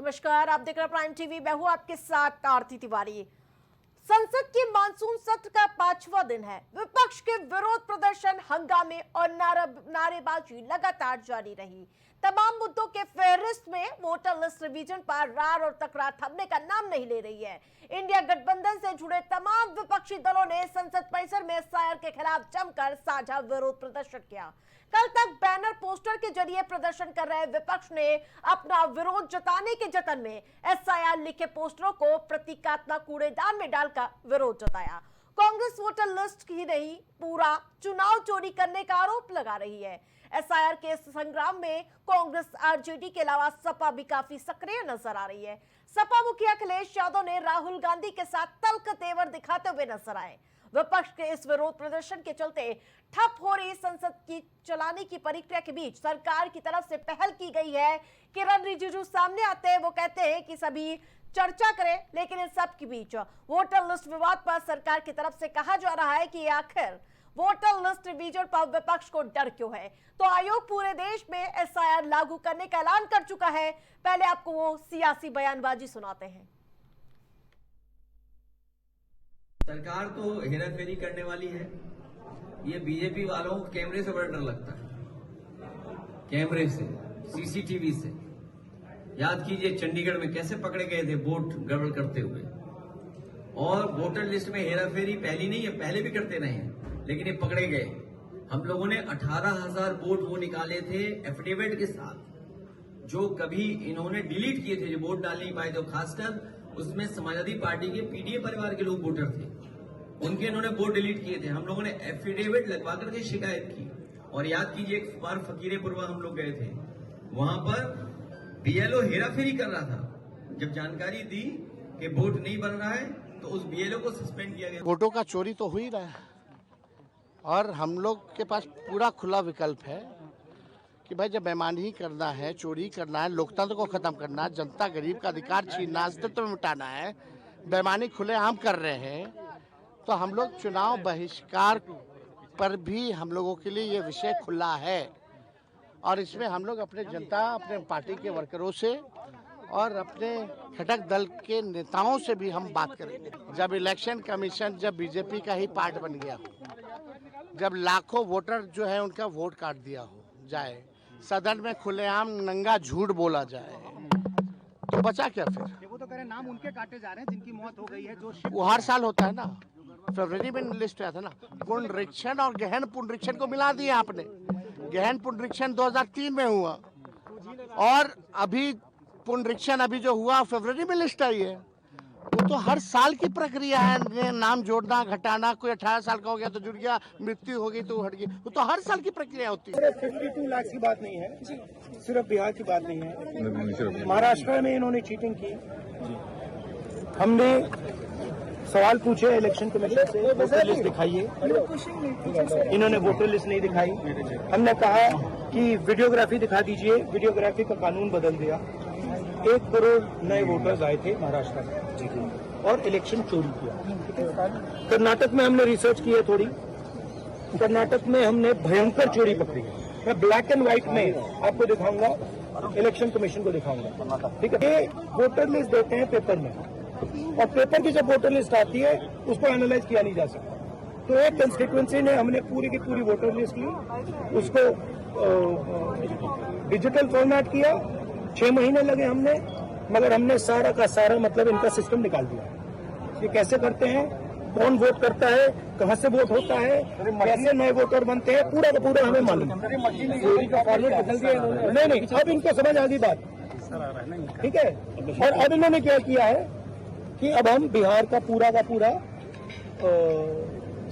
नमस्कार, आप देख रहे हैं प्राइम टीवी। मैं हूं आपके साथ आरती तिवारी। संसद के मानसून सत्र का 5वां दिन है। विपक्ष के विरोध प्रदर्शन, हंगामे और नारेबाजी लगातार जारी रही। तमाम मुद्दों के फहरिस्त में वोटर लिस्ट रिवीजन पर रार और तकरार थमने का नाम नहीं ले रही है। इंडिया गठबंधन से जुड़े तमाम विपक्षी दलों ने संसद परिसर में एसआईआर के खिलाफ जमकर साझा विरोध प्रदर्शन किया। कल तक बैनर पोस्टर के जरिए प्रदर्शन कर रहे विपक्ष ने अपना विरोध जताने के जतन में एसआईआर लिखे पोस्टरों को प्रतीकात्मक कूड़ेदान में डालकर विरोध जताया। कांग्रेस वोटर लिस्ट ही नहीं, पूरा चुनाव चोरी करने का आरोप लगा रही है। एसआईआर के इस संग्राम में कांग्रेस, आरजेडी के अलावा सपा भी काफी सक्रिय नजर आ रही है। सपा मुखिया अखिलेश यादव ने राहुल गांधी के साथ तल्ख तेवर दिखाते हुए नजर आए। विपक्ष के इस विरोध प्रदर्शन के चलते ठप हो रही संसद की चलाने की प्रक्रिया के बीच सरकार की तरफ से पहल की गई है। किरण रिजिजू सामने आते हैं, वो कहते हैं कि सभी चर्चा करें, लेकिन इन सब के बीच वोटर लिस्ट विवाद पर सरकार की तरफ से कहा जा रहा है कि आखिर वोटर लिस्ट रिवीजन पर विपक्ष को डर क्यों है। तो आयोग पूरे देश में एसआईआर लागू करने का ऐलान कर चुका है। पहले आपको वो सियासी बयानबाजी सुनाते हैं। सरकार तो हेराफेरी करने वाली है। ये बीजेपी वालों को कैमरे से बड़ा डर लगता है, कैमरे से, सीसीटीवी से। याद कीजिए चंडीगढ़ में कैसे पकड़े गए थे वोट गड़बड़ करते हुए। और वोटर लिस्ट में हेराफेरी पहली नहीं है, पहले भी करते रहे हैं, लेकिन ये पकड़े गए। हम लोगों ने 18,000 वोट वो निकाले थे एफिडेविट के साथ, जो कभी इन्होंने डिलीट किए थे, जो वोट डाल नहीं पाए थे। खासकर उसमें समाजवादी पार्टी के पीडीए परिवार के लोग वोटर थे, उनके इन्होंने वोट डिलीट किए थे। हम लोगों ने एफिडेविट लगवा करके शिकायत की। और याद कीजिए एक बार फकीरेपुरवा हम लोग गए थे, वहां पर बीएलओ हेराफेरी कर रहा था। जब जानकारी दी कि वोट नहीं बन रहा है तो उस बीएलओ को सस्पेंड किया गया। वोटों का चोरी तो हो ही रहा है और हम लोग के पास पूरा खुला विकल्प है कि भाई जब बेईमानी करना है, चोरी करना है, लोकतंत्र को खत्म करना है, जनता गरीब का अधिकार छीनना, अस्तित्व में मिटाना है, बेईमानी खुलेआम कर रहे हैं, तो हम लोग चुनाव बहिष्कार पर भी हम लोगों के लिए ये विषय खुला है। और इसमें हम लोग अपने जनता, अपने पार्टी के वर्करों से और अपने घटक दल के नेताओं से भी हम बात करेंगे। जब इलेक्शन कमीशन जब बीजेपी का ही पार्ट बन गया हो, जब लाखों वोटर जो है उनका वोट काट दिया हो जाए, सदन में खुलेआम नंगा झूठ बोला जाए, तो बचा क्या फिर? वो तो कह रहे नाम उनके काटे जा रहे हैं जिनकी मौत हो गई है। जो वो हर साल होता है ना, फरवरी में लिस्ट आया था ना। पुनरीक्षण और गहन पुनरीक्षण को मिला दिया आपने। गहन पुनरीक्षण 2003 में हुआ और अभी पुनरीक्षण अभी जो हुआ फरवरी में लिस्ट आई है। वो तो हर साल की प्रक्रिया है, नाम जोड़ना घटाना। कोई 18 साल का हो गया तो जुड़ गया, मृत्यु हो गई तो हट गई। वो तो हर साल की प्रक्रिया होती है। 52 लाख की बात नहीं है, सिर्फ बिहार की बात नहीं है। महाराष्ट्र में इन्होंने चीटिंग की। हमने सवाल पूछे इलेक्शन कमीशन से, वोटर लिस्ट दिखाइए, इन्होंने वोटर लिस्ट नहीं दिखाई। हमने कहा कि वीडियोग्राफी दिखा दीजिए, वीडियोग्राफी का कानून बदल दिया। 1 करोड़ नए वोटर्स आए थे महाराष्ट्र में और इलेक्शन चोरी किया। कर्नाटक में हमने रिसर्च की है थोड़ी, कर्नाटक में हमने भयंकर चोरी पकड़ी है। मैं ब्लैक एंड व्हाइट में आपको दिखाऊंगा, इलेक्शन कमीशन को दिखाऊंगा, ठीक है। ये वोटर लिस्ट देते हैं पेपर में, और पेपर की जब वोटर लिस्ट आती है उसको एनालाइज किया नहीं जा सकता। तो एक कंस्टिट्यूएंसी ने हमने पूरी की पूरी वोटर लिस्ट ली, उसको डिजिटल फॉर्मेट किया। 6 महीने लगे हमने, मगर हमने सारा का सारा मतलब इनका सिस्टम निकाल दिया। ये कैसे करते हैं, कौन वोट करता है, कहां से वोट होता है, कैसे नए वोटर बनते हैं, पूरा का पूरा हमें मालूम है। नहीं, अब इनको समझ आ गई बात, ठीक है। और अब इन्होंने क्या किया है कि अब हम बिहार का पूरा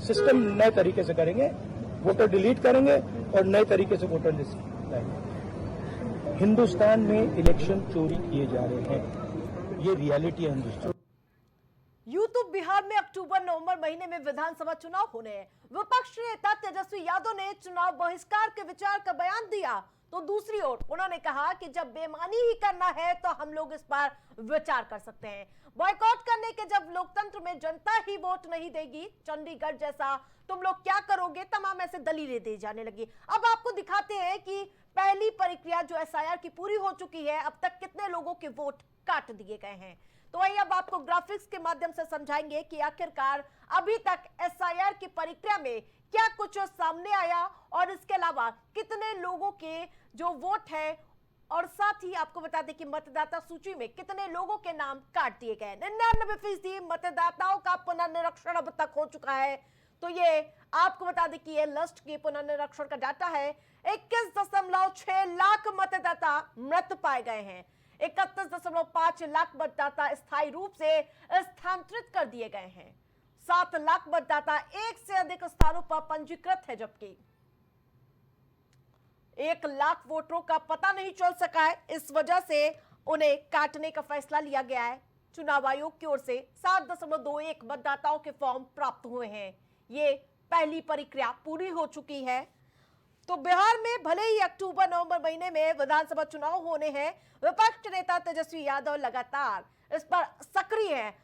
सिस्टम नए तरीके से करेंगे, वोटर डिलीट करेंगे और नए तरीके से वोटर लिस्ट लाएंगे। हिंदुस्तान में इलेक्शन चोरी किए जा रहे हैं, ये रियलिटी है हिंदुस्तान। यूं तो बिहार में अक्टूबर-नवंबर महीने में विधानसभा चुनाव होने हैं। विपक्ष नेता तेजस्वी यादव ने चुनाव बहिष्कार के विचार का बयान दिया तो दूसरी ओर उन्होंने कहा कि जब बेईमानी ही करना है तो हम लोग इस पर विचार कर सकते हैं। बॉयकॉट करने के जब लोकतंत्र में जनता ही वोट नहीं देगी, चंडीगढ़ जैसा तुम लोग क्या करोगे, तमाम ऐसे दलीलें दी जाने लगी। अब आपको दिखाते हैं कि पहली प्रक्रिया जो एसआईआर की पूरी हो चुकी है, अब तक कितने लोगों के वोट काट दिए गए हैं। तो वही अब आपको ग्राफिक्स के माध्यम से समझाएंगे कि आखिरकार अभी तक एसआईआर की प्रक्रिया में क्या कुछ सामने आया और इसके अलावा कितने लोगों के जो वोट है, और साथ ही आपको बता दें कि मतदाता सूची में कितने लोगों के नाम काट दिए गए। 99% मतदाताओं का पुनर्निरीक्षण अब तक हो चुका है। तो ये आपको बता दें कि ये लिस्ट के पुनर्निरीक्षण का डाटा है। 21.6 लाख मतदाता मृत पाए गए हैं। 31.5 लाख मतदाता स्थायी रूप से स्थानांतरित कर दिए गए हैं। 7 लाख मतदाता एक से अधिक स्थानों पर पंजीकृत है, जबकि 1 लाख वोटरों का पता नहीं चल सका है। इस वजह से उन्हें काटने का फैसला लिया गया है। चुनाव आयोग की ओर से 7.21 मतदाताओं के फॉर्म प्राप्त हुए हैं। ये पहली प्रक्रिया पूरी हो चुकी है। तो बिहार में भले ही अक्टूबर नवंबर महीने में विधानसभा चुनाव होने हैं, विपक्ष नेता तेजस्वी यादव लगातार इस पर सक्रिय है,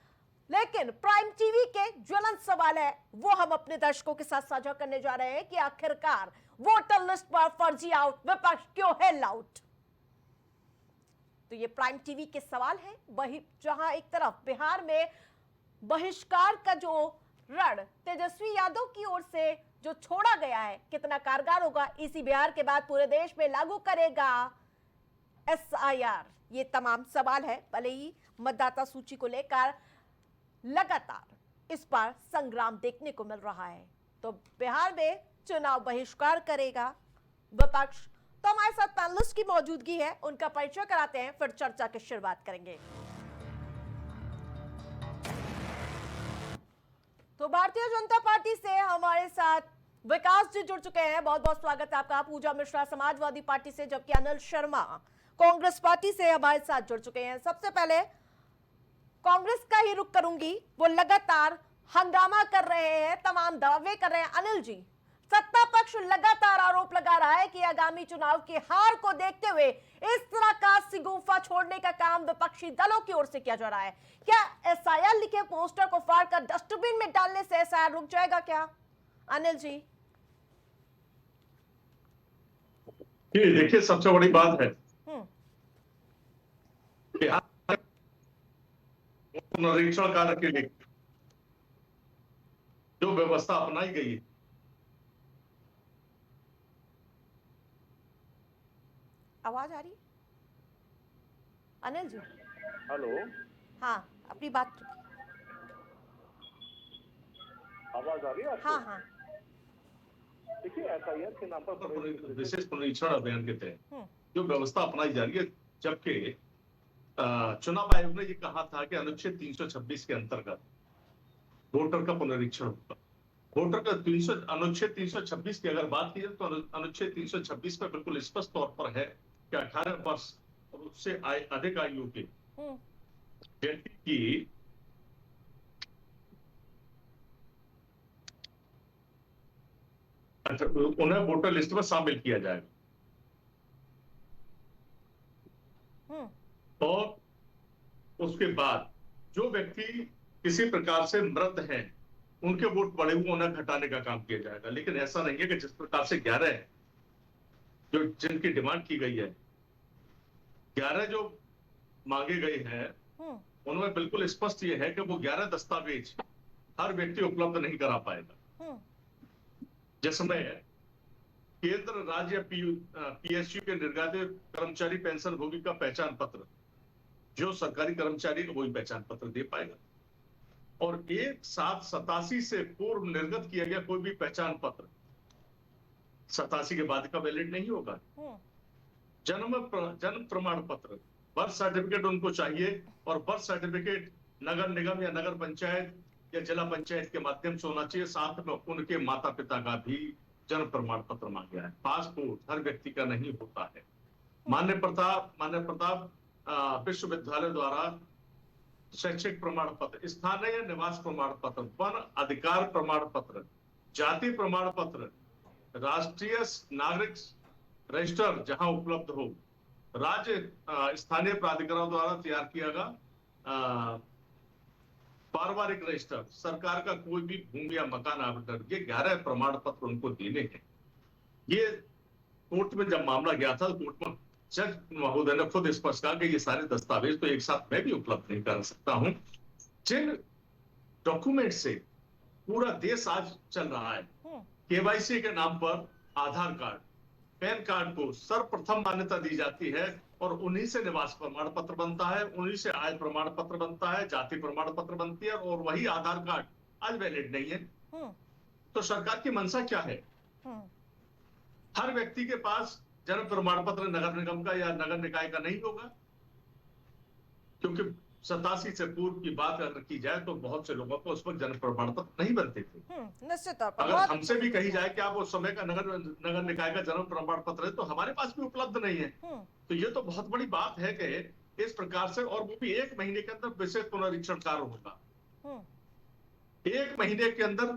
लेकिन प्राइम टीवी के ज्वलंत सवाल है वो हम अपने दर्शकों के साथ साझा करने जा रहे हैं कि आखिरकार वोटर लिस्ट पर फर्जी आउट, विपक्ष क्यों है लाउट। तो ये प्राइम टीवी के सवाल है। वही जहां एक तरफ बिहार में बहिष्कार का जो रण तेजस्वी यादव की ओर से जो छोड़ा गया है, कितना कारगर होगा, इसी बिहार के बाद पूरे देश में लागू करेगा एसआईआर, ये तमाम सवाल है। भले ही मतदाता सूची को लेकर लगातार इस पर संग्राम देखने को मिल रहा है। तो बिहार में चुनाव बहिष्कार करेगा विपक्ष। तो हमारे साथ पैनलिस्ट की मौजूदगी है, उनका परिचय कराते हैं, फिर चर्चा की शुरुआत करेंगे। तो भारतीय जनता पार्टी से हमारे साथ विकास जी जुड़ चुके हैं, बहुत बहुत स्वागत है आपका। पूजा मिश्रा समाजवादी पार्टी से, जबकि अनिल शर्मा कांग्रेस पार्टी से हमारे साथ जुड़ चुके हैं। सबसे पहले कांग्रेस का ही रुख करूंगी, वो लगातार हंगामा कर रहे हैं, तमाम दावे कर रहे हैं। अनिल जी, सत्ता पक्ष लगातार आरोप लगा रहा है कि आगामी चुनाव की हार को देखते हुए इस तरह का सिगुफा छोड़ने का काम विपक्षी दलों की ओर से किया जा रहा है। क्या एसआईआर लिखे पोस्टर को फाड़कर डस्टबिन में डालने से एसआईआर रुक जाएगा क्या? अनिल जी। देखिए, सबसे बड़ी बात है बिहार पुनरीक्षण कार्य के लिए जो व्यवस्था अपनाई गई है, आवाज आ रही? अनिल जी, हेलो, हाँ, अपनी बात। आवाज आ रही है आपको? हाँ हाँ। देखिए, एसआईआर के नाम पर विशेष पुनरीक्षण अभियान के तहत जो व्यवस्था अपनाई जा रही है, जबकि चुनाव आयोग ने ये कहा था कि अनुच्छेद 326 के अंतर्गत वोटर का पुनरीक्षण होगा। वोटर का अनुच्छेद 326 की अगर बात की जाए तो अनुच्छेद 326 पर बिल्कुल स्पष्ट तौर पर है कि 18 वर्ष और उससे अधिक आयु के व्यक्ति की उन्हें वोटर लिस्ट में शामिल किया जाएगा। और उसके बाद जो व्यक्ति किसी प्रकार से मृत हैं, उनके वोट पड़े हुए उन्हें घटाने का काम किया जाएगा। लेकिन ऐसा नहीं है कि जिस प्रकार से 11 जो जिनकी डिमांड की गई है, 11 जो मांगे गए हैं, उनमें बिल्कुल स्पष्ट ये है कि वो 11 दस्तावेज हर व्यक्ति उपलब्ध नहीं करा पाएगा, जिसमें केंद्र, राज्य, पीएसयू के निर्धारित कर्मचारी पेंशन भोगी का पहचान पत्र, जो सरकारी कर्मचारी है वही पहचान पत्र दे पाएगा। और 1/7/87 से पूर्व निर्गत किया गया कोई भी पहचान पत्र 87 के बाद का वैलिड नहीं होगा। जन्म प्रमाण पत्र, बर्थ सर्टिफिकेट उनको चाहिए, और बर्थ सर्टिफिकेट नगर निगम या नगर पंचायत या जिला पंचायत के माध्यम से होना चाहिए। साथ में उनके माता पिता का भी जन्म प्रमाण पत्र मांगा है। पासपोर्ट हर व्यक्ति का नहीं होता है। मान्य प्रताप विश्वविद्यालय द्वारा शैक्षिक प्रमाण पत्र, स्थानीय निवास प्रमाण पत्र, वन अधिकार प्रमाण पत्र, जाति प्रमाण पत्र, राष्ट्रीय नागरिक रजिस्टर जहां उपलब्ध हो, राज्य स्थानीय प्राधिकरण द्वारा तैयार किया गया पारिवारिक रजिस्टर, सरकार का कोई भी भूमि या मकान आवंटन, ये 11 प्रमाण पत्र उनको देने हैं। ये कोर्ट में जब मामला गया था, कोर्ट में जज महोदय ने खुद स्पष्ट कहा कि ये सारे दस्तावेज तो एक साथ मैं भी उपलब्ध नहीं कर सकता हूं। जिन डॉक्यूमेंट से पूरा देश आज चल रहा है, केवाईसी के नाम पर आधार कार्ड, पैन कार्ड को सर्वप्रथम मान्यता दी जाती है और उन्हीं से निवास प्रमाण पत्र बनता है, उन्हीं से आय प्रमाण पत्र बनता है, जाति प्रमाण पत्र बनती है, और वही आधार कार्ड आज वैलिड नहीं है। तो सरकार की मंशा क्या है? हर व्यक्ति के पास जन्म प्रमाण पत्र नगर निगम का या नगर निकाय का नहीं होगा, क्योंकि 87 से पूर्व की बात अगर की जाए तो बहुत से लोगों को उस वक्त जन्म प्रमाण पत्र नहीं बनते थे। निश्चित तौर पर अगर हमसे भी कही जाए कि आप उस समय का नगर निकाय का जन्म प्रमाण पत्र है, तो हमारे पास भी उपलब्ध नहीं है। तो ये तो बहुत बड़ी बात है कि इस प्रकार से, और वो भी 1 महीने के अंदर विशेष पुनरीक्षण कार्य होगा। 1 महीने के अंदर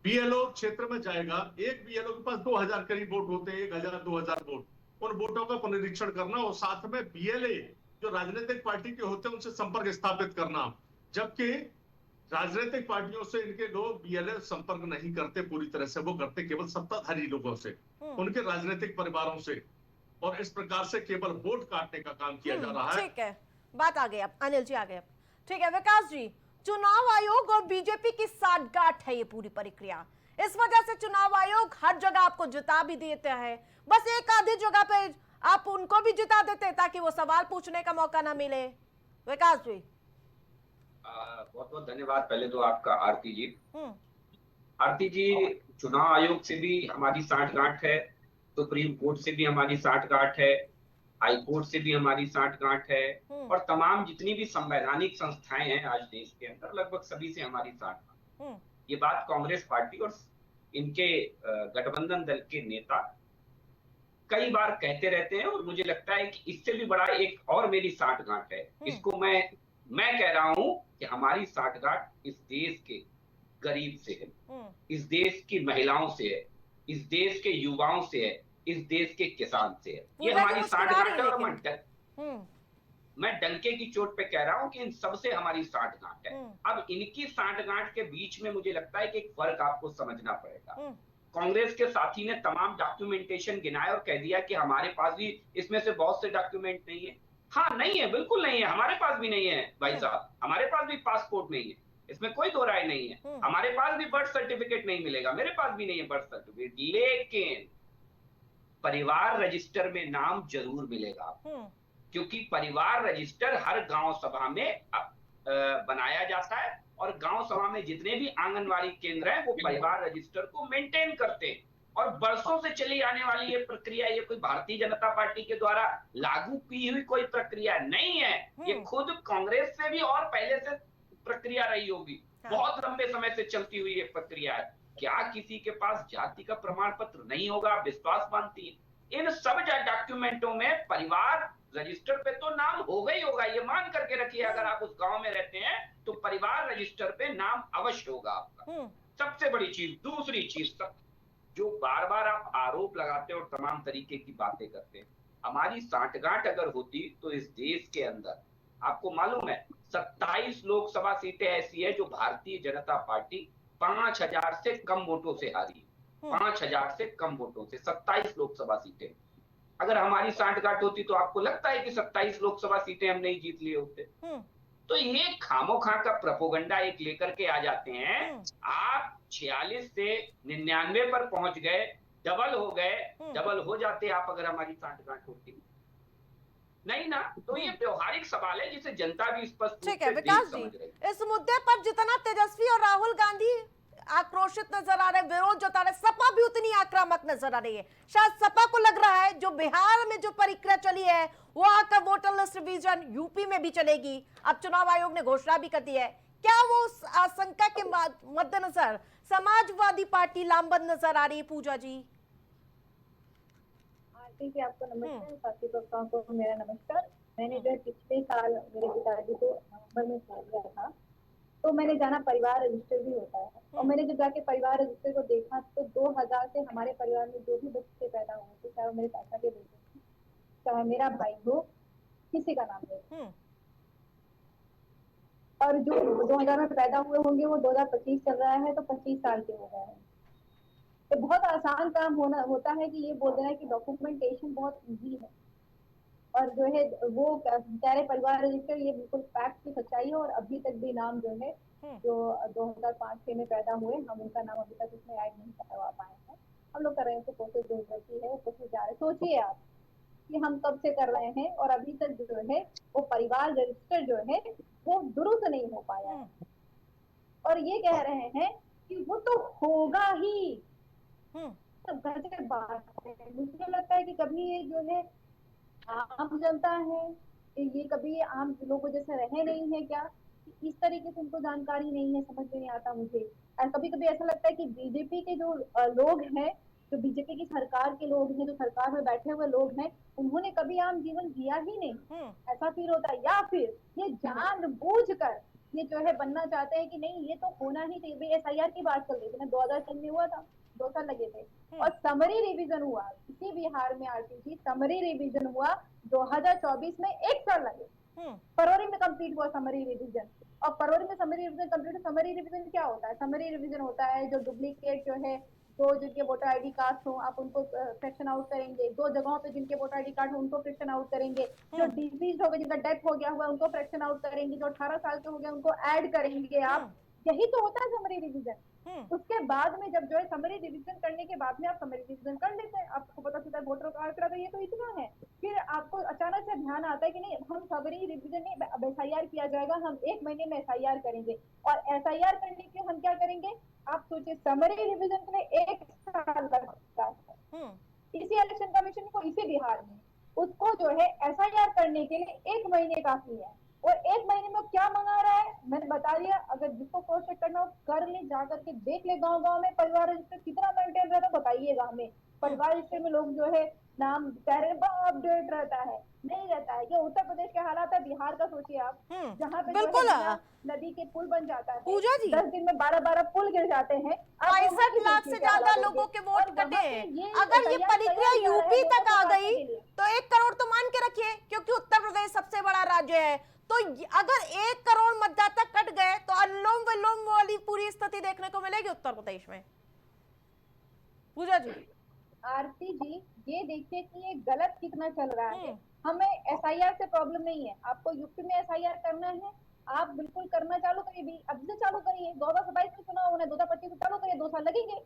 बीएलओ क्षेत्र में जाएगा, एक बीएलओ के पास 2000 करीब वोट होते हैं, 1000-2000 वोट, उन वोटों का पुनरीक्षण करना और साथ में बीएलए जो राजनीतिक पार्टी के होते हैं उनसे संपर्क स्थापित करना, जबकि राजनीतिक पार्टियों से इनके लोग बीएलए संपर्क नहीं करते पूरी तरह से, वो करते केवल सत्ताधारी लोगों से, उनके राजनीतिक परिवारों से, और इस प्रकार से केवल वोट काटने का काम किया जा रहा है। ठीक है, बात आ गई। अब अनिल जी आ गए। ठीक है विकास जी, चुनाव आयोग और बीजेपी की साठगांठ है ये पूरी प्रक्रिया। इस वजह से चुनाव आयोग हर जगह आपको जिता भी देता है, बस एक आधी जगह पे आप उनको भी जिता देते हैं ताकि वो सवाल पूछने का मौका ना मिले। विकास जी बहुत बहुत धन्यवाद पहले तो आपका आरती जी। आरती जी, चुनाव आयोग से भी हमारी साठगांठ है, सुप्रीम कोर्ट से भी हमारी साठगांठ है, हाई कोर्ट से भी हमारी साठगांठ है, और तमाम जितनी भी संवैधानिक संस्थाएं हैं आज देश के अंदर, लगभग सभी से हमारी साठगांठ। ये बात कांग्रेस पार्टी और इनके गठबंधन दल के नेता कई बार कहते रहते हैं, और मुझे लगता है कि इससे भी बड़ा एक और मेरी साठगांठ है। इसको मैं कह रहा हूं कि हमारी साठगांठ इस देश के गरीब से है, इस देश की महिलाओं से है, इस देश के युवाओं से है, इस देश के किसान से है। ये हमारी साठगांठ है, और मैं डंके की चोट पे कह रहा हूं कि इन सबसे हमारी साठगांठ है। अब इनकी साठगांठ के बीच में मुझे लगता है कि एक फर्क आपको समझना पड़ेगा। कांग्रेस के साथी ने तमाम डॉक्यूमेंटेशन गिनाए और कह दिया कि हमारे पास भी इसमें से बहुत से डॉक्यूमेंट नहीं है। हाँ, नहीं है, बिल्कुल नहीं है, हमारे पास भी नहीं है भाई साहब, हमारे पास भी पासपोर्ट नहीं है, इसमें कोई दो राय नहीं है। हमारे पास भी बर्थ सर्टिफिकेट नहीं मिलेगा, मेरे पास भी नहीं है बर्थ सर्टिफिकेट, लेकिन परिवार रजिस्टर में नाम जरूर मिलेगा, क्योंकि परिवार रजिस्टर हर गांव सभा में बनाया जाता है, और गांव सभा में जितने भी आंगनवाड़ी केंद्र हैं वो परिवार रजिस्टर को मेंटेन करते हैं। और बरसों से चली आने वाली ये प्रक्रिया, ये कोई भारतीय जनता पार्टी के द्वारा लागू की हुई कोई प्रक्रिया नहीं है, ये खुद कांग्रेस से भी और पहले से प्रक्रिया रही होगी, बहुत लंबे समय से चलती हुई ये प्रक्रिया है। क्या किसी के पास जाति का प्रमाण पत्र नहीं होगा? विश्वास मानती है। इन सब डॉक्यूमेंटों में परिवार रजिस्टर पे तो नाम होगा ही होगा, ये मान करके रखिए। अगर आप उस गांव में रहते हैं तो परिवार रजिस्टर पे नाम अवश्य होगा आपका। सबसे बड़ी चीज। दूसरी चीज, जो बार बार आप आरोप लगाते हैं और तमाम तरीके की बातें करते हैं, हमारी साठगांठ अगर होती तो इस देश के अंदर आपको मालूम है 27 लोकसभा सीटें ऐसी है जो भारतीय जनता पार्टी 5000 से कम वोटों से हारी, 5000 से कम वोटों से 27 लोकसभा सीटें। अगर हमारी साठगांठ होती तो आपको लगता है कि 27 लोकसभा सीटें हम नहीं जीत लिए होते? तो ये खामोखा का प्रोपोगंडा एक लेकर के आ जाते हैं। आप 46 से 99 पर पहुंच गए, डबल हो गए, डबल हो जाते आप अगर हमारी साठगांठ होती। नहीं ना, तो ये व्यवहारिक सवाल है जिसे जनता भी स्पष्ट रूप से विकास जी, इस मुद्दे पर जितना तेजस्वी और राहुल गांधी आक्रोशित नजर आ रहे, विरोध जता रहे, सपा भी उतनी आक्रामक नजर आ रही है। शायद सपा को लग रहा है जो बिहार में जो प्रक्रिया चली है वो आकर वोटर लिस्ट रिवीजन यूपी में भी चलेगी। अब चुनाव आयोग ने घोषणा भी कर दी है। क्या वो उस आशंका के मद्देनजर समाजवादी पार्टी लामबंद नजर आ रही है? पूजा जी आरती जी आपको नमस्कार, साथी दोस्तों को मेरा नमस्कार। मैंने जो पिछले साल मेरे पिताजी को नवंबर में साल गया था, तो मैंने जाना परिवार रजिस्टर भी होता है, और मैंने जब जाके परिवार रजिस्टर को देखा तो 2000 से हमारे परिवार में जो भी बच्चे पैदा हुए थे चाहे वो मेरे चाचा के बेटे हो, चाहे मेरा भाई हो, किसी का नाम ले। और जो 2000 में पैदा हुए होंगे वो 2025 चल रहा है तो 25 साल के हो गए हैं। तो बहुत आसान काम होता है कि ये बोल देना कि डॉक्यूमेंटेशन बहुत इजी है, और जो है वो कह रहे परिवार रजिस्टर, ये बिल्कुल फैक्ट की सच्चाई है। और अभी तक भी नाम जो है जो 2005-6 में पैदा हुए, हम उनका नाम अभी तक उसमें ऐड नहीं करवा पाए हैं। हम लोग कर रहे हैं, प्रोसेस जो होती है वो प्रोसेस जा रहे हैं। सोचिए आप कि हम कब से कर रहे हैं और अभी तक जो है वो परिवार रजिस्टर जो है वो दुरुस्त नहीं हो पाया है, और ये कह रहे हैं कि वो तो होगा ही। तो गजब बात है। मुझे लगता है कि कभी ये जो है आम जनता है, ये कभी आम लोगों जैसे रहे नहीं है क्या, इस तरीके से उनको जानकारी नहीं है, समझ में नहीं आता मुझे। और कभी कभी ऐसा लगता है कि बीजेपी के जो लोग हैं, जो बीजेपी की सरकार के लोग हैं, जो सरकार में बैठे हुए लोग हैं, उन्होंने कभी आम जीवन जिया ही नहीं, ऐसा फील होता है। या फिर ये जानबूझकर ये जो है बनना चाहते हैं कि नहीं ये तो होना ही चाहिए। SIR की बात चल रही थी ना, 2003 में हुआ था, 2 साल लगे थे, और समरी रिवीजन हुआ इसी बिहार में, आरटीजी समरी रिवीजन हुआ 2024 में 1 साल लगे। फरवरी में कंप्लीट हुआ समरी रिवीजन, और फरवरी में summary revision complete. Summary revision क्या होता है? समरी रिवीजन होता है जो डुप्लीकेट जो है 2 जिनके वोटर ID कास्ट हो, आप उनको सेक्शन आउट करेंगे। 2 जगहों पे जिनके वोटर ID कार्ड हो उनको फ्रैक्शन आउट करेंगे। जो डिजीज हो गए, जिनका डेथ हो गया हुआ उनको फ्रैक्शन आउट करेंगे। जो 18 साल के हो गए उनको ऐड करेंगे आप। यही तो होता है समरी रिवीजन। उसके बाद में जब जो है समरी रिवीजन करने के बाद में आप समरी रिवीजन कर लेते हैं, आपको पता चलता है वोटर कार्ड का तो ये तो इतना है। फिर आपको अचानक से ध्यान आता है कि नहीं हम समरी रिवीजन नहीं, अब SIR किया जाएगा, हम 1 महीने में SIR करेंगे। और SIR करने के लिए हम क्या करेंगे? आप सोचिए, समरी रिवीजन के लिए 1 साल लगता है। इसी इलेक्शन कमीशन को, इसी बिहार में उसको जो है SIR करने के लिए 1 महीने काफी है। और 1 महीने में क्या मंगा रहा है मैंने बता दिया। अगर जिसको क्रॉस चेक करना हो कर ले, जाकर के देख ले गांव गांव में परिवार रजिस्टर कितना मेंटेन रहता है, बताइए। गांव में परिवार रजिस्टर में लोग जो है नाम कह रहे हैं अपडेट रहता है, नहीं रहता है। ये उत्तर प्रदेश के हालात है, बिहार का सोचिए आप, जहाँ पे बिल्कुल नदी के पुल बन जाता है, पूजा जी 10 दिन में 12 पुल गिर जाते हैं। 65 लाख से ज्यादा लोगों के वोट कटे हैं। अगर ये प्रक्रिया यूपी तक आ गई तो 1 करोड़ तो मान के रखिए, क्योंकि उत्तर प्रदेश सबसे बड़ा राज्य है। तो अगर 1 करोड़ मतदाता कट गए तो अनुलोम विलोम वाली पूरी स्थिति देखने को मिलेगी उत्तर प्रदेश में। पूजा जी, आरती जी, ये देखिए कि ये गलत कितना चल रहा है। हमें SIR से प्रॉब्लम नहीं है। आपको यूपी में SIR करना है, आप बिल्कुल करना चालू करिए, अभी से चालू करिए। 2027 में चुनाव होना है, 2025 में चालू करिए, 2 साल लगेंगे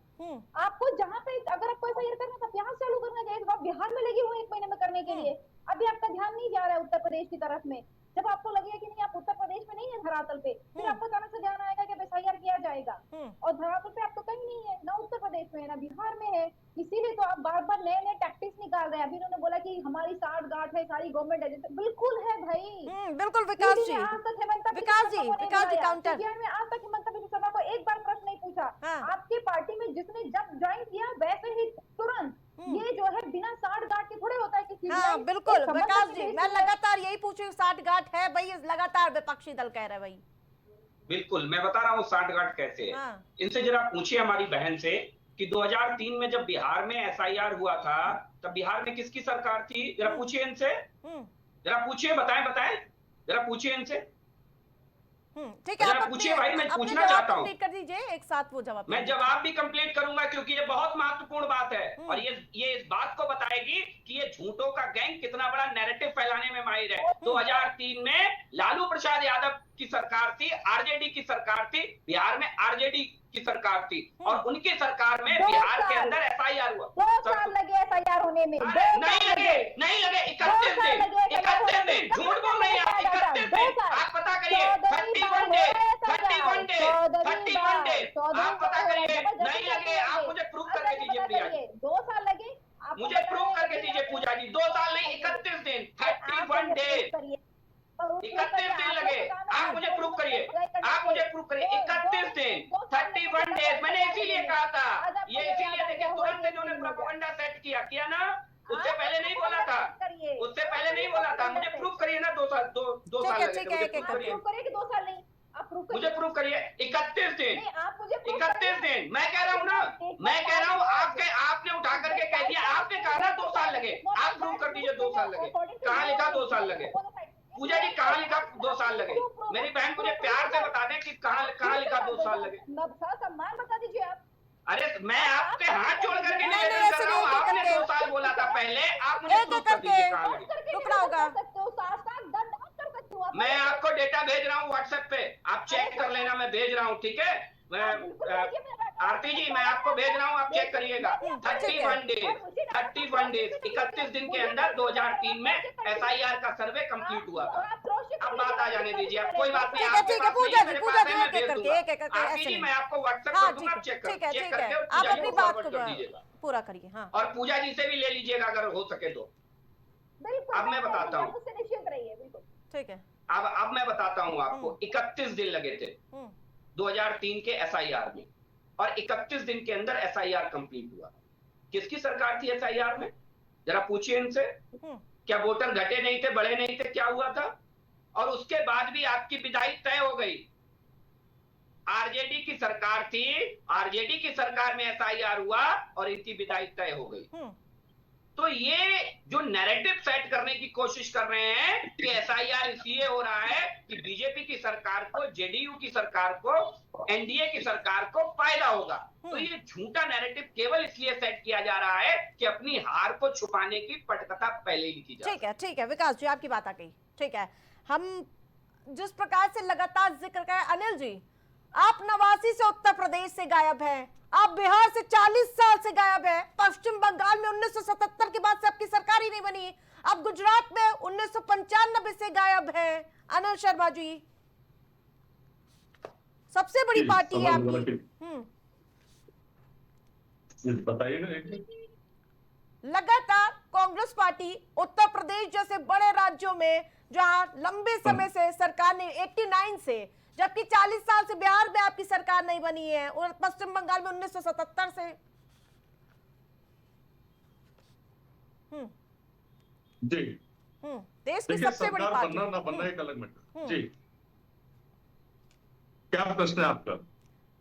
आपको। जहाँ पे अगर आपको SIR करना है तो यहाँ से चालू करना चाहिए। आप बिहार में लगे हुए 1 महीने में करने के लिए, अभी आपका ध्यान नहीं जा रहा है उत्तर प्रदेश की तरफ में। जब आपको लगेगा कि नहीं आप उत्तर प्रदेश में नहीं है धरातल पे, फिर आपको अचानक से ध्यान आएगा कि SIR किया जाएगा, और धरातल पे आप तो कहीं नहीं है, ना उत्तर प्रदेश में है ना बिहार में है। इसीलिए तो आप बार बार नए नए टैक्टिक्स निकाल रहे हैं। अभी उन्होंने बोला कि हमारी 60 गांठ है, सारी गवर्नमेंट एजेंसी, बिल्कुल है भाई, बिल्कुल। विकास जी, विकास जी काउंटर में आज तक हिमंता बिस्वा शर्मा को एक बार प्रश्न नहीं पूछा। आपकी पार्टी में जिसने जब ज्वाइन किया वैसे ही तुरंत, ये जो है बिना 60 गांठ के थोड़े होता है किसी। हाँ बिल्कुल विकास जी, मैं लगातार यही पूछ रही हूँ, 60 गांठ है भाई, लगातार विपक्षी दल कह रहे हैं भाई। बिल्कुल, मैं बता रहा हूँ 60 गांठ कैसे है। इनसे जरा पूछिए हमारी बहन से कि 2003 में जब बिहार में SIR हुआ था तब बिहार में किसकी सरकार थी? जरा पूछिए इनसे, जरा पूछिए, बताएं, जरा पूछिए इनसे। ठीक है, आप पूछिए भाई, मैं पूछना चाहता हूँ। कर दीजिए एक साथ वो जवाब। मैं जवाब भी कंप्लीट करूंगा क्योंकि ये बहुत महत्वपूर्ण बात है, और ये इस बात को बताएगी कि ये झूठों का गैंग कितना बड़ा नैरेटिव फैलाने में माहिर है। 2003 में लालू प्रसाद यादव की सरकार थी, RJD की सरकार थी, बिहार में RJD की सरकार थी, और उनकी सरकार में बिहार के अंदर SIR हुआ। 2 साल लगे SIR होने में। नहीं लगे 31 दिन, झूठ बोल रही है आप। 31 दिन आप पता करिए, 31 डेज आप पता करिए। नहीं लगे, आप मुझे प्रूफ करके दीजिए प्रिया जी। 2 साल लगे, मुझे प्रूफ करके दीजिए पूजा जी। 2 साल नहीं, 31 दिन, 31 डेज, 31 दिन लगे। आप मुझे प्रूफ करिए, 31 दिन, 31 डेज। मैंने इसीलिए कहा था, ये इसीलिए देखिए तुरंत इन्होंने प्रोपेगेंडा सेट किया ना, उससे पहले नहीं बोला था, मुझे प्रूफ करिए ना। 2 साल लगे, प्रूफ करिए कि 2 साल नहीं, आप प्रूफ मुझे प्रूव करिए। 31 दिन, नहीं, आप मुझे proof 31 करिए। दिन मैं कह रहा हूँ ना, मैं कह रहा हूँ आपने उठा करके कह दिया, आपने कहा ना 2 साल लगे, आप प्रूव कर दीजिए 2 साल लगे। कहाँ लिखा 2 साल लगे? पूजा जी कहाँ लिखा 2 साल लगे? मेरी बहन मुझे प्यार से बता दें कि कहाँ लिखा 2 साल लगे? सम्मान बता दीजिए आप। अरे मैं आपसे हाथ जोड़ करके नहीं, निवेदन ऐसे कर रहा हूँ, नहीं आपने करके। 2 साल बोला था पहले, आप मुझे एक प्रूव एक कर दीजिए करके। कहाँ लगे। रुकना होगा। दंड कर सकते हो आप। मैं आपको डेटा भेज रहा हूँ व्हाट्सएप पे, आप चेक कर लेना, मैं भेज रहा हूँ, ठीक है? आरती जी मैं आपको भेज रहा हूँ, आप चेक करिएगा। 31 डेज 31 दिन के अंदर 2003 में SIR का सर्वे कंप्लीट हुआ था। अब बात आ जाने दीजिए, अब कोई बात नहीं, ठीक है, आपके ठीक है, पास पूजा नहीं है, जी, मेरे पूजा पास जी, है, मैं एक एक भेज करके, दूंगा। एक एक करके, आरती ऐसे जी नहीं। मैं आपको व्हाट्सएप हाँ कर दूंगा, आप चेक ठीक है, चेक ठीक करके है, और आप पूजा जी अपनी को बात फॉरवर्ड को कर दीजिएगा। पूरा करिए। हाँ और पूजा जी से भी ले लीजिएगा अगर हो सके तो। बिल्कुल अब मैं बताता हूँ। मुझसे निश्चिंत रहिए, बिल्कुल। ठीक है। अब मैं बताता हूँ आपको, 31 दिन लगे थे 2003 के SIR में, और 31 दिन के अंदर SIR कंप्लीट हुआ। किसकी सरकार थी SIR में? जरा पूछिए इनसे, क्या वोटर घटे नहीं थे, बढ़े नहीं थे, क्या हुआ था? और उसके बाद भी आपकी विदाई तय हो गई। आरजेडी की सरकार थी, आरजेडी की सरकार में SIR हुआ और इनकी विदाई तय हो गई। तो ये जो नैरेटिव सेट करने की कोशिश कर रहे हैं कि SIR इसलिए हो रहा है कि बीजेपी की सरकार को, JDU की सरकार को, NDA की सरकार को फायदा होगा, तो ये झूठा नैरेटिव केवल इसलिए सेट किया जा रहा है कि अपनी हार को छुपाने की पटकथा पहले ही लिखी जाए। ठीक है विकास जी, आपकी बात आ गई। ठीक है, हम जिस प्रकार से लगातार जिक्र करें, अनिल जी आप 89 से उत्तर प्रदेश से गायब हैं, आप बिहार से 40 साल से गायब है, पश्चिम बंगाल में 1977 के बाद से आपकी सरकार ही नहीं बनी, आप गुजरात में 1995 से गायब है। अनिल शर्मा जी, सबसे बड़ी पार्टी है आपकी। बताइए। लगातार कांग्रेस पार्टी उत्तर प्रदेश जैसे बड़े राज्यों में जहां लंबे समय से सरकार ने 89 से, जबकि 40 साल से बिहार में आपकी सरकार नहीं बनी है, और पश्चिम बंगाल में 1977 से। जी देश की सबसे बड़ी पार्टी। बनना ना बनना एक अलग मैटर। जी क्या प्रश्न है आपका?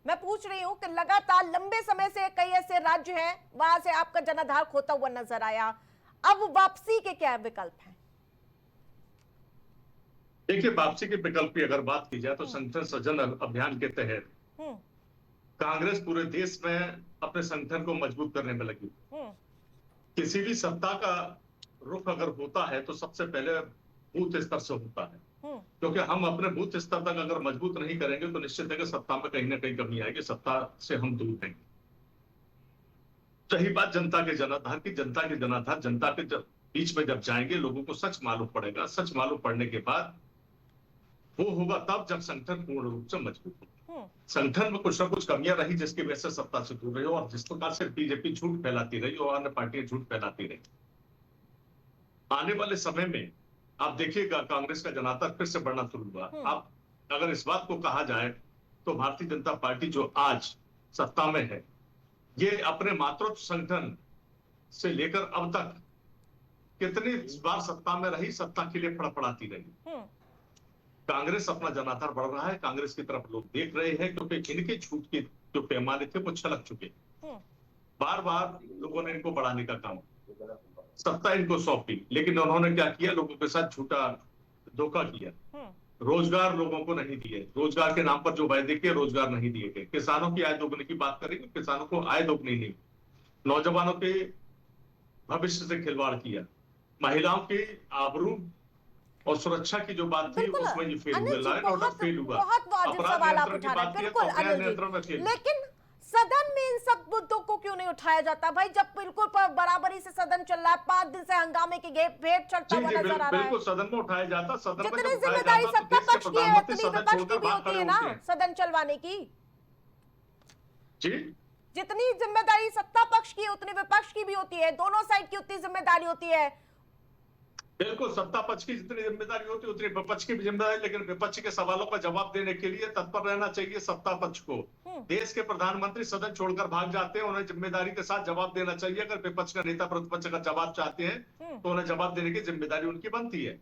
मैं पूछ रही हूं कि लगातार लंबे समय से कई ऐसे राज्य हैं वहां से आपका जनाधार खोता हुआ नजर आया, अब वापसी के क्या विकल्प हैं? देखिए, वापसी के विकल्प की अगर बात की जाए तो संगठन सृजन अभियान के तहत कांग्रेस पूरे देश में अपने संगठन को मजबूत करने में लगी। किसी भी सत्ता का रुख अगर होता है तो सबसे पहले बूथ स्तर से होता है, क्योंकि हम अपने बूथ स्तर तक अगर मजबूत नहीं करेंगे तो निश्चित है कि सत्ता में कहीं ना कहीं कमी आएगी, सत्ता से हम दूर रहेंगे। सही बात जनता के जनाधार की, जनता के जनाधार जनता के बीच में जब जाएंगे लोगों को सच मालूम पड़ेगा। सच मालूम पड़ने के बाद वो होगा तब जब संगठन पूर्ण रूप से मजबूत होगा। संगठन में कुछ ना कुछ कमियां रही जिसकी वजह से सत्ता से दूर रही, और जिस प्रकार से बीजेपी झूठ फैलाती रही और अन्य पार्टियां झूठ फैलाती रही। आने वाले समय में आप देखिएगा कांग्रेस का जनाधार फिर से बढ़ना शुरू हुआ। आप अगर इस बात को कहा जाए तो भारतीय जनता पार्टी जो आज सत्ता में है, ये अपने मातृत्व संगठन से लेकर अब तक कितनी बार सत्ता में रही, सत्ता के लिए फड़फड़ाती रही। कांग्रेस अपना जनाधार बढ़ रहा है, कांग्रेस की तरफ लोग देख रहे हैं, क्योंकि इनके झूठ के जो पैमाने थे वो छलक चुके। बार बार लोगों ने इनको बढ़ाने का काम, सत्ता इनको सौंपी, लेकिन उन्होंने क्या किया, लोगों के साथ झूठा धोखा किया। रोजगार लोगों को नहीं दिए, रोजगार के नाम पर जो वायदे किए रोजगार नहीं दिए गए। किसानों की आय दोगुनी की बात करेंगे, किसानों को आय दोगुनी नहीं, नौजवानों के भविष्य से खिलवाड़ किया, महिलाओं के आबरू और सुरक्षा की जो बात थी उसमें ये फेल हुआ, लॉ एंड ऑर्डर फेल हुआ, बहुत वाजिब सवाल आप उठा रहे हैं, बिल्कुल अनिल जी। लेकिन सदन में इन सब मुद्दों को क्यों नहीं उठाया जाता भाई, जब बिल्कुल बराबरी से सदन चल रहा है, 5 दिन से हंगामे की भेंट चढ़ता हुआ नजर आ रहा है। बिल्कुल सदन में उठाया जाता, सदन में जितनी जिम्मेदारी सत्ता पक्ष की है उतनी विपक्ष की भी होती है ना सदन चलवाने की। जी, जितनी जिम्मेदारी सत्ता पक्ष की उतनी विपक्ष की भी होती है, दोनों साइड की उतनी जिम्मेदारी होती है। बिल्कुल, सत्ता पक्ष की जितनी जिम्मेदारी होती है उतनी विपक्ष की भी जिम्मेदारी, लेकिन विपक्ष के सवालों का जवाब देने के लिए तत्पर रहना चाहिए सत्ता पक्ष को। देश के प्रधानमंत्री सदन छोड़कर भाग जाते हैं, उन्हें जिम्मेदारी के साथ जवाब देना चाहिए। अगर विपक्ष का नेता प्रतिपक्ष का जवाब चाहते हैं तो उन्हें जवाब देने की जिम्मेदारी उनकी बनती है।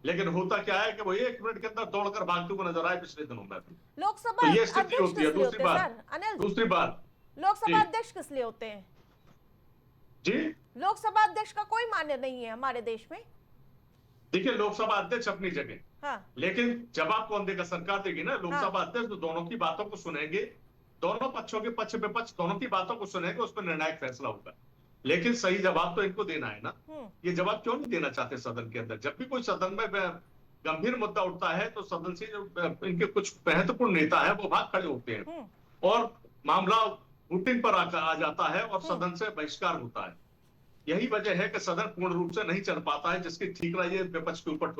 लेकिन होता क्या है कि वो 1 मिनट के अंदर दौड़कर भागते हुए नजर आए पिछले दिनों में भी। लोकसभा तो ये स्थिति अध्यक्ष होती है। किस लिए दूसरी होते हैं बात, सर? अनिल जी, दूसरी बात लोकसभा जी। अध्यक्ष किस लिए होते हैं? जी लोकसभा अध्यक्ष का कोई मान्य नहीं है हमारे देश में। देखिए, लोकसभा अध्यक्ष अपनी जगह, हाँ, लेकिन जवाब कौन देगा? सरकार देगी ना। लोकसभा अध्यक्ष तो दोनों की बातों को सुनेंगे, दोनों पक्षों के पक्ष विपक्ष दोनों की बातों को सुनेंगे, उस पर निर्णायक फैसला होगा। लेकिन सही जवाब तो इनको देना है ना। ये जवाब क्यों नहीं देना चाहते सदन के अंदर? जब भी कोई सदन में गंभीर मुद्दा उठता है तो सदन से जो इनके कुछ महत्वपूर्ण नेता है वो भाग खड़े होते हैं और मामला रूटीन पर आ जाता है और सदन से बहिष्कार होता है। यही वजह है कि सदन पूर्ण रूप से नहीं चल पाता है, जिसकी ठीक रही विपक्ष के ऊपर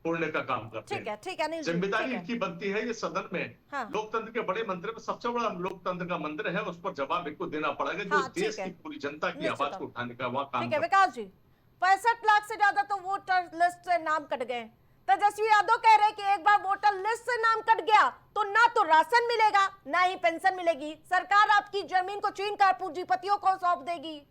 फोड़ने का काम करते हैं। ठीक है अनिल जी, जिम्मेदारी ठीक है। इनकी बनती है। ये सदन में हाँ। लोकतंत्र के बड़े मंदिर में सबसे बड़ा लोकतंत्र का मंदिर है, उस पर जवाब इनको देना पड़ेगा, जो हाँ, देश ठीक है। की पूरी जनता की निश्चित आवाज को उठाने का वहाँ काम ठीक है करता है। विकास जी, 65 लाख से ज्यादा तो वोटर लिस्ट से नाम कट गए। तेजस्वी यादव कह रहे हैं कि एक बार वोटर लिस्ट से नाम कट गया तो ना तो राशन मिलेगा ना ही पेंशन मिलेगी, सरकार आपकी जमीन को छीन कर पूंजीपतियों को सौंप देगी।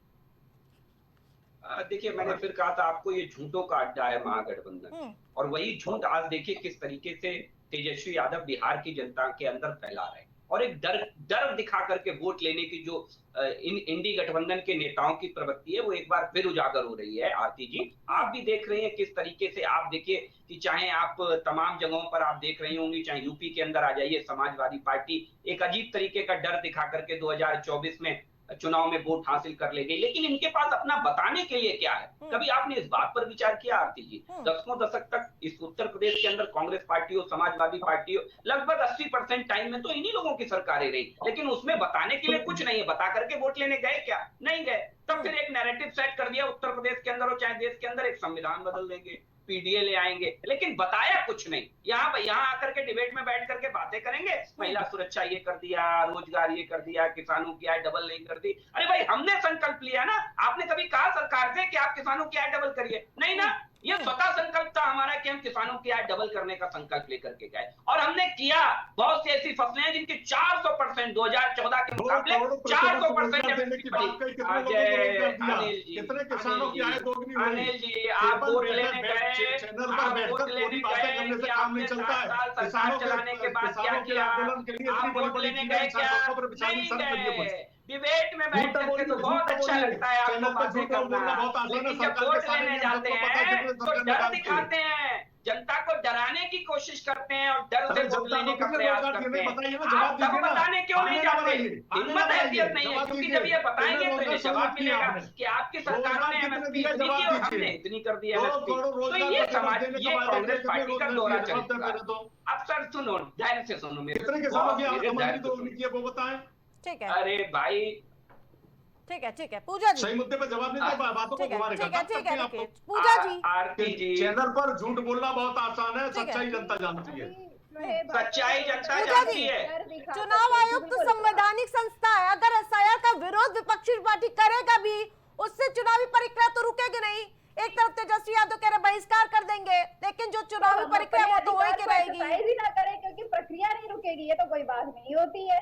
देखिए, मैंने फिर कहा था आपको, ये झूठों का अड्डा है महागठबंधन, और वही झूठ आज देखिए किस तरीके से तेजस्वी यादव बिहार की जनता के अंदर फैला रहे हैं, और एक डर दिखा करके वोट लेने की जो इंडी गठबंधन के नेताओं की प्रवृत्ति है वो एक बार फिर उजागर हो रही है। आरती जी, आप भी देख रहे हैं किस तरीके से, आप देखिए कि चाहे आप तमाम जगहों पर आप देख रही होंगी, चाहे यूपी के अंदर आ जाइए, समाजवादी पार्टी एक अजीब तरीके का डर दिखा करके 2024 में चुनाव में वोट हासिल कर ले गई। लेकिन इनके पास अपना बताने के लिए क्या है? कभी आपने इस बात पर विचार किया आरती जी? दसों दशक तक इस उत्तर प्रदेश के अंदर कांग्रेस पार्टी हो, समाजवादी पार्टी हो, लगभग 80% टाइम में तो इन्हीं लोगों की सरकारें रही, लेकिन उसमें बताने के लिए कुछ नहीं है। बता करके वोट लेने गए क्या? नहीं गए। तब फिर एक नैरेटिव सेट कर दिया, उत्तर प्रदेश के अंदर हो चाहे देश के अंदर, एक संविधान बदल देंगे, पीडीए ले आएंगे, लेकिन बताया कुछ नहीं। यहाँ आकर के डिबेट में बैठ करके बातें करेंगे, महिला सुरक्षा ये कर दिया, रोजगार ये कर दिया, किसानों की आय डबल नहीं कर दी। अरे भाई, हमने संकल्प लिया ना, आपने कभी कहा सरकार से कि आप किसानों की आय डबल करिए? नहीं ना, ये स्वतः संकल्प था हमारा कि हम किसानों की आय डबल करने का संकल्प लेकर के गए, और हमने किया। बहुत सी ऐसी फसलें हैं जिनकी 400% 2014 के मुकाबले 400% कितने किसानों की आय दोगुनी हुई? अनिल जी, आप वोट लेने गए, चैनल पर बैठकर पूरी बातें करने से काम नहीं चलता है। सरकार चलाने के बाद क्या किया? आप वोट लेने गए क्या? नहीं गए। डिबेट में बैठ करके तो बहुत अच्छा लगता है आपको बातें करना, लेकिन जब वोट लेने जाते हैं तो डर दिखाते हैं, जनता को डराने की कोशिश करते हैं और डर से वोट लेने का प्रयास करते हैं। आप तब बताने क्यों नहीं जाते? हिम्मत हैसियत नहीं है, क्योंकि जब ये बताएंगे तो इन्हें जवाब मिलेगा कि आपकी सरकारों ने एमएसपी इतनी की और हमने इतनी कर दी एमएसपी। तो ये कांग्रेस पार्टी का दौरा चल चुका है। अब सर सुनो, ध्यान से सुनो मेरे, वो बताएं। ठीक है, अरे भाई, ठीक है पूजा जी, सही मुद्दे पर जवाब नहीं दे, बातों को घुमा रखा है। ठीक है पूजा जी, आरती जी, चैनल पर झूठ बोलना बहुत आसान है, सच्चाई जनता जानती है। सच्चाई जनता जानती है। चुनाव आयोग तो संवैधानिक संस्था है, अगर एसआईआर का विरोध विपक्षी पार्टी करेगा भी, उससे चुनावी प्रक्रिया तो रुकेगी नहीं। एक तरफ तेजस्वी यादव कह रहे बहिष्कार कर देंगे, लेकिन जो चुनावी प्रक्रिया वो तो वही की रहेगी। ना करें क्योंकि प्रक्रिया नहीं रुकेगी, ये तो कोई बात नहीं होती है।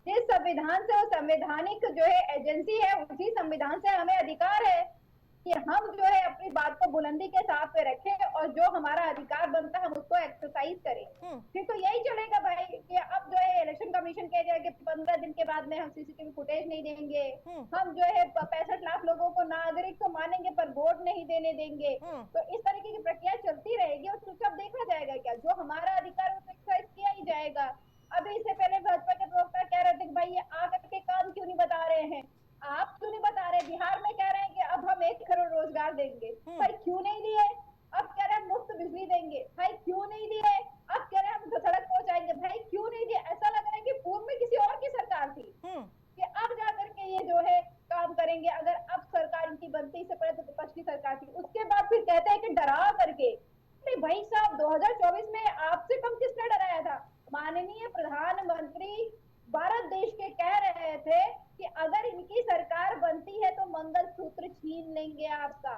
जिस संविधान से, वो संवैधानिक जो है एजेंसी है, उसी संविधान से हमें अधिकार है कि हम जो है अपनी बात को बुलंदी के साथ पे रखें और जो हमारा अधिकार बनता है हम उसको एक्सरसाइज करें। फिर तो यही चलेगा भाई कि अब जो है इलेक्शन कमीशन कह दिया कि 15 दिन के बाद में हम सीसीटीवी फुटेज नहीं देंगे, हम जो है 65 लाख लोगों को नागरिक तो मानेंगे पर वोट नहीं देने देंगे। तो इस तरीके की प्रक्रिया चलती रहेगी और चुपचाप देखा जाएगा क्या जो हमारा अधिकार वो एक्सरसाइज किया ही जाएगा। अभी इससे पहले भाजपा के प्रवक्ता कह रहे थे कि भाई ये आकर के काम क्यों नहीं बता रहे हैं, आप क्यों नहीं बता रहे? बिहार में कह रहे हैं कि अब हम 1 करोड़ रोजगार देंगे, भाई क्यों नहीं दिए? अब कह रहे हैं मुफ्त बिजली देंगे, भाई क्यों नहीं दिए? अब कह रहे हैं हम सड़क पहुंचाएंगे, भाई क्यों नहीं दिए? ऐसा लग रहा है कि पूर्व में किसी और की सरकार थी कि अब जाकर के ये जो है काम करेंगे। अगर अब सरकार इनकी बनती, से पहले तो विपक्ष की सरकार थी, उसके बाद फिर कहते हैं कि डरा करके। नहीं भाई साहब, 2024 में आपसे कम किसने डराया था? माननीय प्रधानमंत्री भारत देश के कह रहे थे कि अगर इनकी सरकार बनती है तो मंगलसूत्र छीन लेंगे आपका।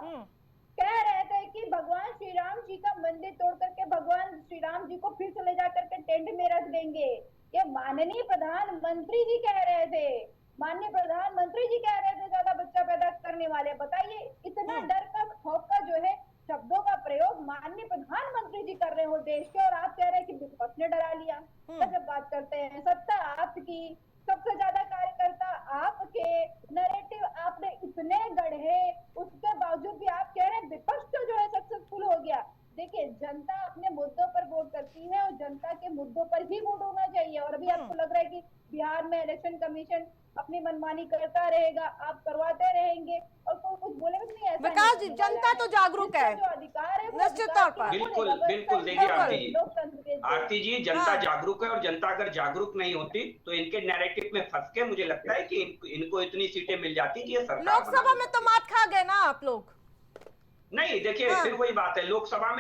कह रहे थे कि भगवान श्री राम जी का मंदिर तोड़ करके भगवान श्री राम जी को फिर से ले जा करके टेंट में रख देंगे। ये माननीय प्रधानमंत्री जी कह रहे थे, माननीय प्रधानमंत्री जी कह रहे थे ज्यादा बच्चा पैदा करने वाले। बताइए, इतना डर का, खौफ का जो है शब्दों का प्रयोग माननीय देश के, और आप कह रहे हैं कि विपक्ष ने डरा लिया। तो जब बात करते हैं सत्ता आपकी, सबसे ज्यादा कार्यकर्ता आपके, नैरेटिव आपने इतने गढ़े, उसके बावजूद भी आप कह रहे हैं विपक्ष तो जो है सक्सेसफुल हो गया। देखिए, जनता अपने मुद्दों पर वोट करती है और जनता के मुद्दों पर ही वोट होना चाहिए। और अभी आपको लग रहा है कि बिहार में इलेक्शन कमीशन अपनी मनमानी करता रहेगा, आप करवाते रहेंगे और कोई कुछ बोलेगा नहीं। ऐसा विकास जी, जनता तो जागरूक है, जो अधिकार है वो निश्चित तौर पर। बिल्कुल बिल्कुल, देखिए लोकतंत्र के आरती जी, जनता जागरूक है और जनता अगर जागरूक नहीं होती तो इनके नैरेटिव में फंस के मुझे लगता है कि इनको इतनी सीटें मिल जाती कि ये सरकार लोकसभा में तो मात खा गए ना आप लोग। नहीं, देखिए फिर वही बात है, लोकसभा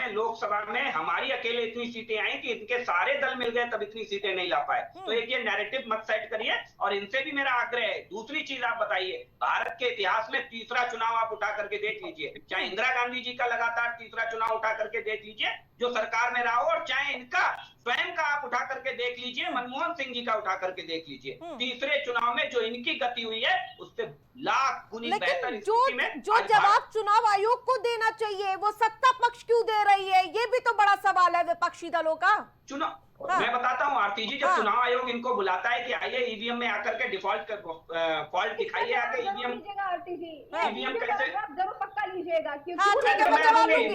में हमारी अकेले इतनी सीटें आई कि इनके सारे दल मिल गए तब इतनी सीटें नहीं ला पाए। तो एक ये नैरेटिव मत सेट करिए। और इनसे भी मेरा आग्रह है, दूसरी चीज आप बताइए, भारत के इतिहास में तीसरा चुनाव आप उठा करके देख लीजिए, चाहे इंदिरा गांधी जी का लगातार तीसरा चुनाव उठा करके देख लीजिए जो सरकार में रहा हो, और चाहे इनका स्वयं का आप उठा करके देख लीजिए, मनमोहन सिंह जी का उठा करके देख लीजिए, तीसरे चुनाव में जो इनकी गति हुई है उससे लाख गुनी बेहतर लेकिन स्थिति में जो जवाब चुनाव आयोग को देना चाहिए वो सत्ता पक्ष क्यों दे रही है, ये भी तो बड़ा सवाल है विपक्षी दलों का। चुनाव मैं बताता हूँ आरती जी, जब चुनाव आयोग इनको बुलाता है कि आइए ईवीएम में आकर के फॉल्ट दिखाइए, आकर ईवीएम कैसे जरूर पक्का लीजिएगा, क्योंकि हाँ, ठीक है, मैं जवाब दूंगी।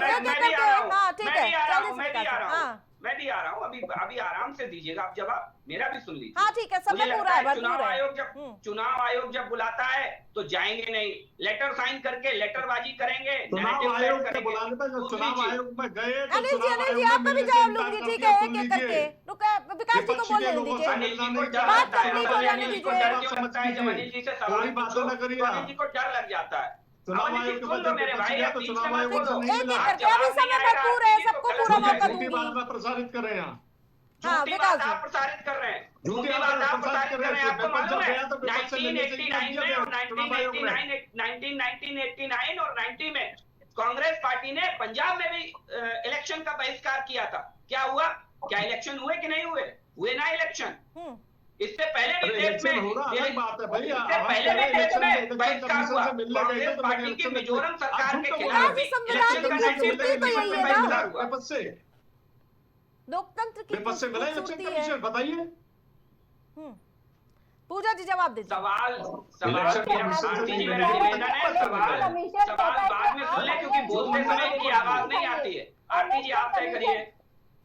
मैं भी आ रहा हूँ, अभी आराम से दीजिएगा आप जवाब, मेरा भी सुन लीजिए। हाँ ठीक है, समय पूरा है, चुनाव आयोग जब बुलाता है तो जाएंगे नहीं, लेटर साइन करके लेटरबाजी करेंगे। चुनाव आयोग के बुलाने पर चुनाव आयोग में गए तो अनिल जी आपका भी जवाब लूंगी, ठीक है, एक एक करके। विकास जी को बोलने दीजिए, अनिल जी को बात कंप्लीट हो जाने अनिल जी को दीजिए। डर क्यों लगता है जब अनिल जी से सवाल पूछो तो अनिल जी को डर लग जाता है। चुनाव आयोग के बजट मेरे भाई, तो चुनाव आयोग को एक एक करके, अभी समय भरपूर है, सबको पूरा मौका दूंगी। बात प्रसारित कर रहे हैं। हाँ, झूठी बात आप प्रसारित कर रहे हैं, झूठी बात आप प्रसारित कर रहे हैं। आपको मालूम है 1989 में और 1989 और 90 में कांग्रेस पार्टी ने पंजाब में भी इलेक्शन का बहिष्कार किया था। क्या हुआ? क्या इलेक्शन हुए कि नहीं हुए? हुए ना इलेक्शन। इससे पहले भी देश में बहिष्कार हुआ। कांग्रेस पार्टी की मिजोरम सरकार के खिलाफ भी इलेक्शन का बहिष्कार हुआ। लोकतंत्र की खूबसूरती है। बताइए। पूजा जी जवाब दीजिए। सवाल मेरा निवेदन है, सवाल बाद में सुन ले, क्योंकि बोलते समय इनकी आवाज नहीं आती है। आरती जी आप तय करिए।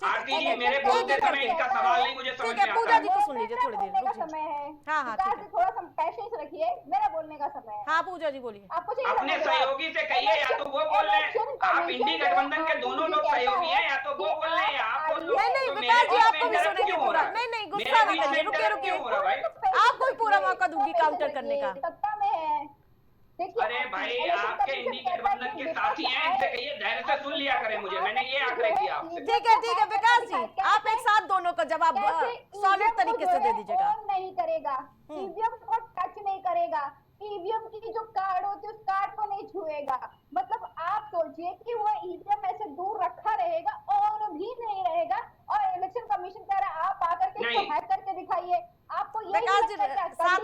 आरती जी मेरे बोलते समय इनका सवाल नहीं मुझे समझ में आता। पूजा जी को सुन लीजिए थोड़ी देर, बोलने का समय है। हाँ हाँ, थोड़ा सा पेशेंस रखिए, मेरा बोलने का समय है। हाँ पूजा जी बोलिए। अपने सहयोगी से कहिए, या तो वो बोल रहे हैं, आप इंडी गठबंधन के दोनों लोग सहयोगी हैं, या तो वो बोल रहे हैं आप बोल रहे हैं। नहीं विकास जी आपको भी सुनेंगे पूरा। नहीं गुस्सा ना करिए, रुकिए आपको भी पूरा मौका दूंगी काउंटर करने का। सत्ता में है। अरे भाई, आपके इंडी गठबंधन के साथी हैं, इनसे कहिए धैर्य से सुन लिया करें मुझे, मैंने ये आग्रह किया आपसे। ठीक है विकास जी, आप एक साथ दोनों का जवाब सॉलिड तरीके से दे दीजिएगा। नहीं करेगा, ईवीएम को टच नहीं करेगा, ईवीएम की जो कार्ड होती है उस कार्ड को नहीं छुएगा। मतलब आप सोचिए कि वो ईवीएम ऐसे दूर रखा रहेगा और भी नहीं रहेगा, और इलेक्शन कमीशन कह रहा है आप आकर के इसको हैक करके दिखाइए। आपको ये साथ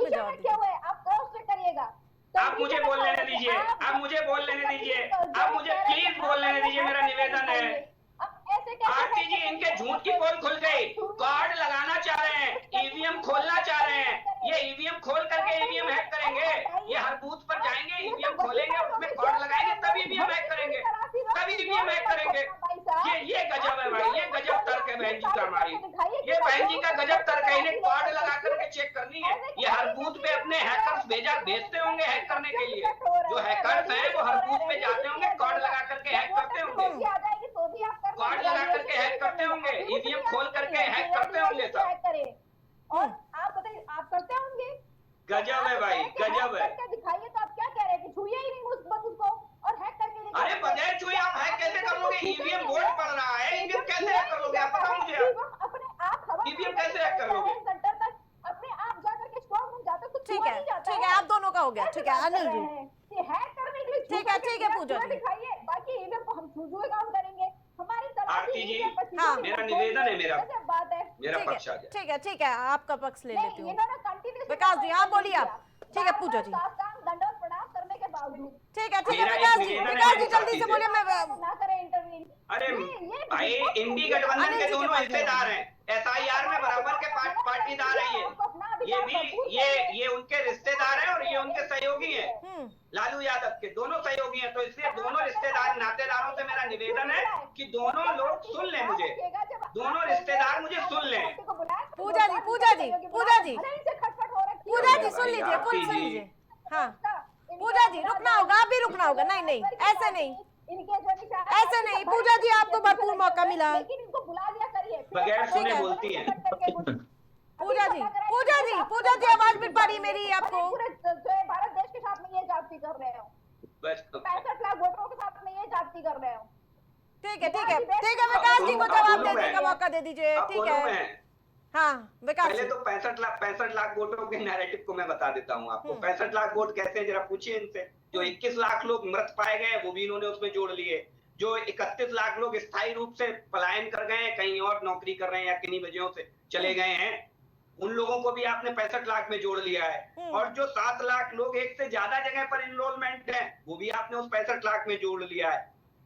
में जवाब क्या हुआ है, आप क्रॉस चेक करिएगा। आप मुझे बोल लेने दीजिए, आप मुझे बोल लेने दीजिए, आप मुझे प्लीज बोल लेने दीजिए, मेरा निवेदन है। आरती जी इनके झूठ की पोल खुल गई, कार्ड लगाना चाह रहे हैं, ईवीएम खोलना चाह रहे हैं। ये ईवीएम खोल करके ईवीएम हैक करेंगे, ये हर बूथ पर जाएंगे, ईवीएम खोलेंगे, उसमें कार्ड लगाएंगे, तब ईवीएम हैक करेंगे, तब ईवीएम हैक करेंगे। ये गजब है भाई, ये गजब तर्क है बहन जी का हमारी, ये बहन जी का गजब तर्क है। इन्हें कार्ड लगा करके चेक करनी है, ये हर बूथ पे अपने हैकर्स भेजते होंगे हैक करने के लिए। जो हैकर्स हैं वो हर बूथ पे जाते होंगे, कार्ड लगा करके हैक करते होंगे, कार्ड लगा करके हैक करते होंगे, ईवीएम खोल करके हैक करते होंगे सब। और आप बताइए, आप करते होंगे? गजब है भाई, गजब है। दिखाइए, तो आप क्या कह रहे हैं कि छुइए ही नहीं उसको और हैक करके दिखाइए। अरे बगैर छुए आप हैक कैसे कर लोगे? ईवीएम बोर्ड पड़ रहा है, ईवीएम कैसे हैक कर लोगे? आप बताओ मुझे, अपने आप ईवीएम कैसे हैक कर लोगे? सेंटर तक अपने आप जाकर के स्ट्रांग रूम जाते तो ठीक है आप दोनों का हो गया। ठीक है अनिल जी, हैक करने के लिए ठीक है पूजा जी दिखाइए, बाकी ईवीएम को हम छुए काम करेंगे। हमारी आरती जी मेरा निवेदन है, मेरा पक्ष आ जाए। ठीक है आपका पक्ष ले लेती हूँ। विकास विकास जी आप बोलिए आप। ठीक है पूजा जी, दंडवत प्रणाम करने के बावजूद ठीक है विकास जी जल्दी से बोलिए। मैं ना करें इंटरव्यू। अरे भाई इंडी गठबंधन के दोनों हिस्सेदार हैं, SIR में बराबर के पाटीदार है ये भी ये उनके रिश्तेदार हैं और ये उनके सहयोगी हैं, लालू यादव के दोनों सहयोगी हैं। तो इसलिए दोनों रिश्तेदार नातेदारों से मेरा निवेदन है कि दोनों लोग सुन लें मुझे, दोनों रिश्तेदार मुझे सुन लें। पूजा जी सुन लीजिए, हाँ पूजा जी रुकना होगा, अभी रुकना होगा। नहीं ऐसे नहीं, ऐसे नहीं पूजा जी, आपको भरपूर मौका मिला। बगैर सुने बोलती हैं पूजा जी आवाज मिल पा रही मेरी आपको? भारत देश के साथ में ये जाति कर रहे हो, 65 लाख वोटरों के साथ में ये जाति कर रहे हो। ठीक है विकास जी को जवाब देने का मौका दे दीजिए। ठीक है, हाँ विकास। पहले तो 65 लाख वोटों के नैरेटिव को मैं बता देता हूँ आपको। 65 लाख वोट कैसे हैं जरा पूछिए इनसे। जो 21 लाख लोग मृत पाए गए वो भी इन्होंने उसमें जोड़ लिए। जो 31 लाख लोग स्थायी रूप से पलायन कर गए हैं, कहीं और नौकरी कर रहे हैं या किन्हीं वजहों से चले गए हैं, उन लोगों को भी आपने 65 लाख में जोड़ लिया है। और जो 7 लाख लोग एक से ज्यादा जगह पर इनरोलमेंट है वो भी आपने उस 65 लाख में जोड़ लिया है।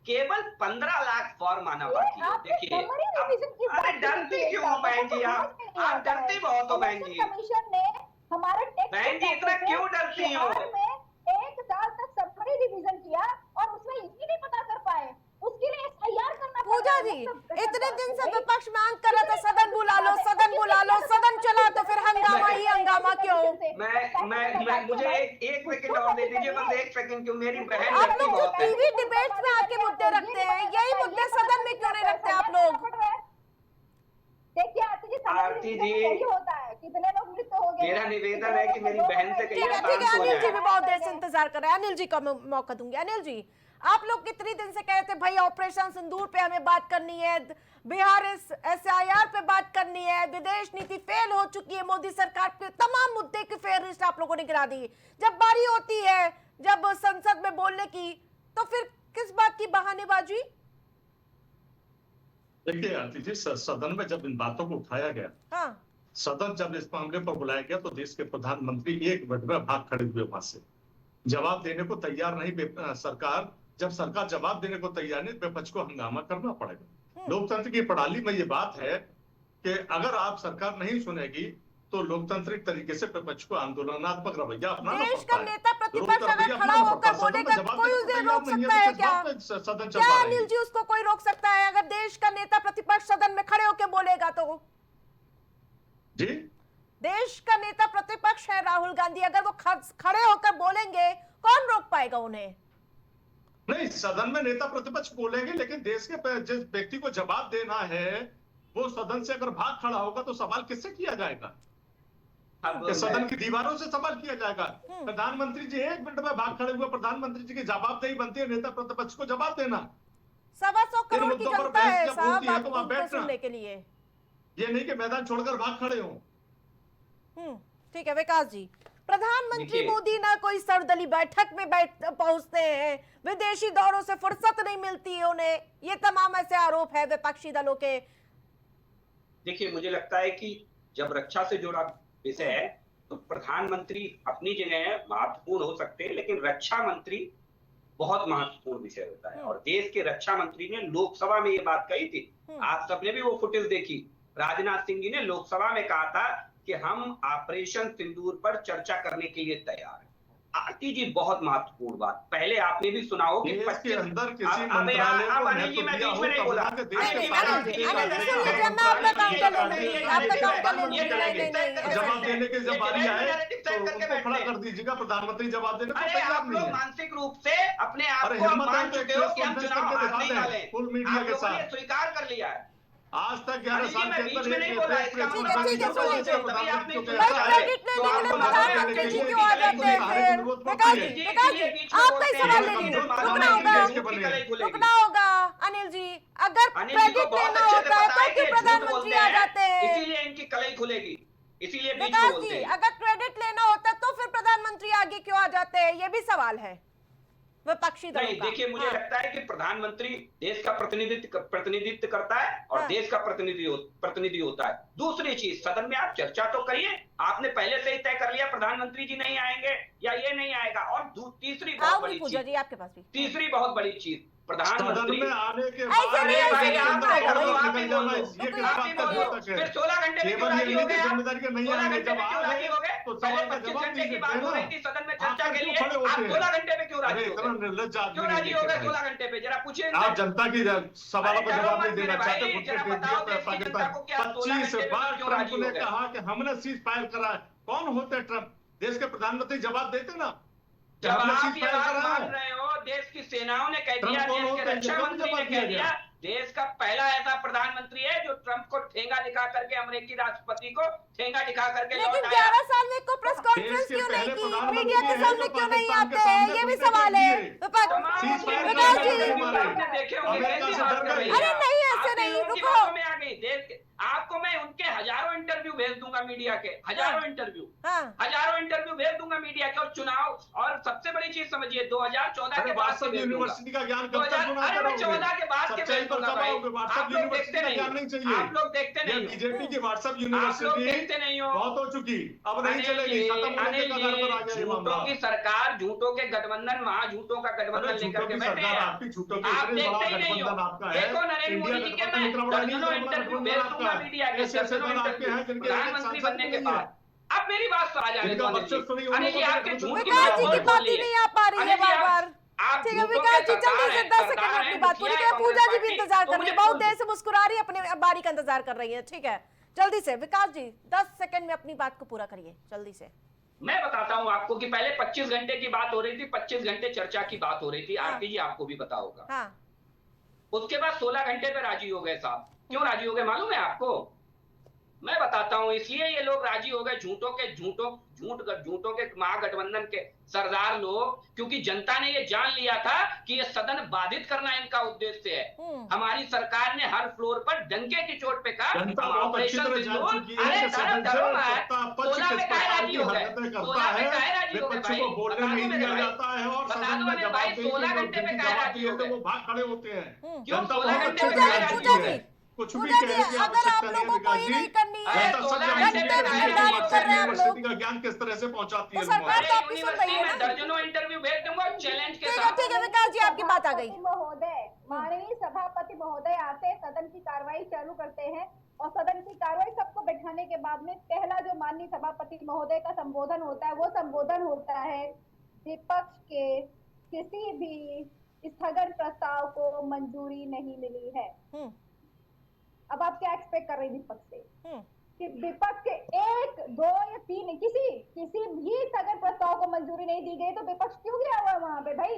केवल 15 लाख फॉर्म आना बाकी है। देखिए अरे डरती क्यों हो बहन जी, आप डरती बहुत हो बहन जी। कमीशन ने हमारे बहन जी इतना क्यों डरती हो? 1 साल तक समरी रिवीजन किया और उसमें ये नहीं पता कर पाए, उसके लिए SIR करना। पूजा जी इतने दिन से विपक्ष मांग कर रहा था सदन बुला लो, सदन चला तो फिर हंगामा क्यों? मैं मुझे एक सेकंड और दे दीजिए, बस 1 सेकंड क्यों? मेरी बहन आप लड़की लोग बहुत है। टीवी डिबेट्स में आके मुद्दे रखते हैं, यही मुद्दे सदन में क्यों नहीं रखते आप लोग? देखिए आरती जी होता है, कितने लोग मृत्यु हो गए। मेरा निवेदन है कि मेरी बहन से कहिए ठीक है, अनिल जी भी बहुत देर से इंतजार कर रहे हैं। अनिल जी को मैं मौका दूंगी। अनिल जी, आप लोग कितनी दिन से कह रहे थे भाई ऑपरेशन सिंदूर पे हमें बात करनी है, बिहार SIR पे बात करनी है, विदेश नीति फेल हो चुकी है, मोदी सरकार के तमाम मुद्दे की फेहरिस्त आप लोगों ने गिरा दी। जब बारी होती है जब संसद में बोलने की तो फिर किस बात की बहानेबाजी? देखिए आरती जी, सदन में जब इन बातों को उठाया गया, हाँ सदन जब इस मामले पर बुलाया गया तो देश के प्रधानमंत्री एक मिनट में भाग खड़े हुए वहां से, जवाब देने को तैयार नहीं। सरकार जब सरकार जवाब देने को तैयार नहीं, विपक्ष को हंगामा करना पड़ेगा। लोकतंत्र की प्रणाली में ये बात है कि अगर आप सरकार नहीं सुनेगी तो लोकतांत्रिक तरीके से विपक्ष को आंदोलनात्मक रवैया अपनाना पड़ता है। देश का नेता प्रतिपक्ष अगर खड़ा होकर बोलेगा तो कोई उसे रोक सकता है क्या? सदन चल क्या रहा अनिल है जी उसको कोई रोक सकता है अगर देश का नेता प्रतिपक्ष सदन में खड़े होकर बोलेगा तो? जी, देश का नेता प्रतिपक्ष है राहुल गांधी, अगर वो खड़े होकर बोलेंगे कौन रोक पाएगा उन्हें? नहीं, सदन में नेता प्रतिपक्ष बोलेंगे, लेकिन देश के जिस व्यक्ति को जवाब देना है वो सदन से अगर भाग खड़ा होगा तो सवाल किससे किया जाएगा? सदन की दीवारों से सवाल किया जाएगा। प्रधानमंत्री जी 1 मिनट में भाग खड़े हुए, प्रधानमंत्री जी की जवाबदेही बनती है नेता प्रतिपक्ष को जवाब देना। 125 करोड़ की जनता है साहब तो वहां बैठना सुनने के लिए, ये नहीं कि मैदान छोड़कर भाग खड़े हो। ठीक है विकास जी, प्रधानमंत्री मोदी ना कोई सर्वदलीय बैठक में पहुंचते हैं, विदेशी दौरों से फुर्सत नहीं मिलती है उन्हें, ये तमाम ऐसे आरोप है विपक्षी दलों के। देखिए मुझे लगता है कि जब रक्षा से जुड़ा विषय है तो प्रधानमंत्री अपनी जगह महत्वपूर्ण हो सकते हैं, लेकिन रक्षा मंत्री बहुत महत्वपूर्ण विषय होता है। और देश के रक्षा मंत्री ने लोकसभा में ये बात कही थी, आप सबने भी वो फुटेज देखी। राजनाथ सिंह जी ने लोकसभा में कहा था कि हम ऑपरेशन सिंदूर पर चर्चा करने के लिए तैयार हैं। आरती जी बहुत महत्वपूर्ण बात, पहले आपने भी सुना हो कि देश के अंदर किसी मंत्रालय को महत्व दिया हो तब जाके देश के जवाब देने की जब बारी आए तो उनको खड़ा कर दीजिएगा। प्रधानमंत्री जवाब देने को तैयार नहीं है। मानसिक रूप से अपने आप अरे को हिम्मत है मान तो चुके हो कि हम चुनाव हारने ही वाले हैं। फुल मीडिया के साथ स्वीकार कर लिया है। आज तक 11 साल के अंदर रुकना होगा अनिल जी, अगर क्रेडिट लेना होता है तो क्यों प्रधानमंत्री आ जाते हैं? इसीलिए इनकी कलई खुलेगी, इसीलिए विकास जी अगर क्रेडिट लेना होता तो फिर प्रधानमंत्री आगे क्यों आ जाते हैं, ये भी सवाल है विपक्षी दलों का। देखिए मुझे लगता है कि प्रधानमंत्री देश का प्रतिनिधित्व करता है और देश का प्रतिनिधि होता है। दूसरी चीज, सदन में आप चर्चा तो करिए, आपने पहले से ही तय कर लिया प्रधानमंत्री जी नहीं आएंगे या ये नहीं आएगा। और तीसरी बहुत बड़ी चीज, आपके पास भी तीसरी बहुत बड़ी चीज, प्रधानमंत्री में आने के ऐसे बाद नहीं, ऐसे नहीं, आप आप बोलो, बोलो, आप ही बोलो, ये किस आप बात ही का बोलो। द्योतक है? फिर 16 घंटे में क्यों केवल राजी ये हो गए नहीं कि आप? जिम्मेदारी के नहीं 16 आएंगे, घंटे जब में क्यों आ राजी गए हो गए? तो पहले सवाल का 25 जवाब घंटे की दीजिए बात हो ना। रही थी सदन में चर्चा आकर के क्यों लिए, खड़े होते आप हैं? 16 घंटे में क्यों राजी अरे हो इतना गए? निर्लज्ज आदमी क्यों नहीं राजी हो देखे गए भाई। 16 घंटे पे? जरा पूछिए आप इनसे। जनता की सवालों अरे का डरो जवाब मत नहीं मेरे देना भाई, चाहते, जरा मुझे बताओ देश की पाकिस्तान जनता को कि आप 16 25 घंटे में बार क्यों ट्रंप राजी हो ने गए? कहा कि हमने सीज फायर करा है। कौन होते हैं ट्रंप? देश के प्रधानमंत्री जवाब देते ना कि जब हमने आप सीज ये फायर बात करा मान है। रहे हो, देश की सेनाओं ने कह ट्रंप दिया, कौन देश होते के हैं? रक्षा कब मंत्री ने जवाब कह दिया दिया, गया? देश का पहला ऐसा प्रधानमंत्री है जो ट्रंप को ठेंगा दिखा करके अमेरिकी राष्ट्रपति को ठेंगा दिखा करके लेकिन लौट आया। 11 साल में को प्रेस कॉन्फ्रेंस देश के क्यों नहीं पहले की? प्रधानमंत्री मीडिया के हैं सामने जो क्यों नहीं पाकिस्तान के आते हैं? सामने ये भी खुलकर सवाल है दिए। तमाम सीज फायर विकास करने जी, के लिए मारे। आपने देखे होंगे, अमेरिका कैसी से बात डर कर गए। रही है अरे नहीं, ऐसे आपके नहीं, लोगों की रुको। बातों में आ गई। आपको मैं उनके हजारों इंटरव्यू भेज दूंगा मीडिया के, हजारों हाँ। इंटरव्यू, हाँ। हजारों इंटरव्यू भेज दूंगा मीडिया के। और चुनाव, और सबसे बड़ी चीज समझिए, 2014 के बाद से व्हाट्सएप भेज दूंगा। यूनिवर्सिटी का ज्ञान कब तक गुना अरे मैं करोगे? 14 के बाद के सच्चाई भेज पर दूंगा कब भाई। आओगे? व्हाट्सएप आप लोग यूनिवर्सिटी देखते का नहीं ज्ञान हो, नहीं चाहिए। आप लोग देखते ये नहीं हो, बीजेपी की व्हाट्सएप आप लोग यूनिवर्सिटी देखते नहीं हो। बहुत हो चुकी, अब नहीं अनिल चलेगी, जी, खत्म होने के अनिल कगार पर आ जी, गया ये झूठों मामला। की सरकार, झूठों के गठबंधन, महाझूठों का अरे गठबंधन लेकर झूठों के की बैठे सरकार हैं। आपकी, झूठों की आप इतने बड़ा देखते ही नहीं हो। गठबंधन आपका है। देखो नरेंद्र इंडिया मोदी जी के गठबंधन मैं इतना बड़ा नहीं, दर्जनों इतना बड़ा इंटरव्यू गठबंधन भेज आपका दूंगा है। मीडिया के, ऐसे ऐसे दर्जनों दल आपके इंटरव्यू हैं जिनके प्रधानमंत्री सांसद बनने भी के नहीं है। बाद। अब मेरी बात सुना जाने इनका दो अनिल वर्चस्व जी। सुनिए, उन अनिल जी, लोगों को आपके झूठ की विकास जी बहुत की बोल बात ही ली है। नहीं आ पा रही है अनिल जी, बार बार। आप ठीक है झूठों विकास के जी, जल्दी से 10 सेकंड में सरदार अपनी हैं, बात पूरी मुखिया करें। है पूजा जी भी कांग्रेस इंतजार पार्टी, कर रही है, तो बहुत मुझे देर से मुस्कुरा रही है, अपने बारी का इंतजार कर रही है। ठीक है, जल्दी से विकास जी 10 सेकंड में अपनी बात को पूरा करिए, जल्दी से। मैं बताता हूं आपको कि पहले 25 घंटे की बात हो रही थी, 25 घंटे चर्चा की बात हो रही थी। हाँ। आरती जी आपको भी पता होगा। हाँ। उसके बाद 16 घंटे पे राजी हो गए साहब। क्यों राजी हो गए मालूम है आपको? मैं बताता हूं, इसलिए ये लोग राजी हो गए, झूठों के महागठबंधन के सरदार लोग, क्योंकि जनता ने ये जान लिया था कि ये सदन बाधित करना इनका उद्देश्य है। हमारी सरकार ने हर फ्लोर पर डंके की चोट पे कहा जनता हम बहुत अच्छी ऑपरेशन तरह जान सिंदूर। चुकी है अरे कि सदन से डरो मत, सत्ता पक्ष 16 किस में काहे प्रकार राजी की हो गए? हरकतें करता 16 में है, काहे राजी हो गए विपक्ष भाई? को बोलने बता नहीं दो मेरे दिया भाई, जाता है और बता सदन दो में मेरे जवाब भाई, देने 16 के घंटे में जिनकी काहे जवाब राजी दिए हो थे गए? वो भाग खड़े होते हैं। क्यों जनता 16 बहुत घंटे अच्छी में तरह काहे जान राजी चुकी हो है। गए? कुछ भी पूजा जी, कहने की अगर आप आवश्यकता नहीं है लोगों को विकास ही जी। नहीं करनी है, अरे जनता सब 16 जान घंटे चुकी में है काहे कि राजी हो कर रहे हैं आप यूनिवर्सिटी लोग। का ज्ञान किस तरह से पहुंचाती है तो लोगों सरकार तक। तो आपकी सुन रही यूनिवर्सिटी है में ना। दर्जनों इंटरव्यू भेज दूंगा चैलेंज के ठीक है, साथ। ठीक है विकास जी, आपकी बात आ गई। सभापति महोदय, माननीय सभापति महोदय आते, सदन की कार्रवाई चालू करते हैं और सदन की कार्रवाई सबको बैठाने के बाद में पहला जो माननीय सभापति महोदय का संबोधन होता है, वो संबोधन होता है विपक्ष के किसी भी स्थगन प्रस्ताव को मंजूरी नहीं मिली है। अब आप क्या एक्सपेक्ट कर रहे हैं विपक्ष से? कि विपक्ष के 1, 2 या 3 किसी भी स्थगन प्रस्ताव को मंजूरी नहीं दी गई, तो विपक्ष क्यों गया हुआ है वहां पे भाई?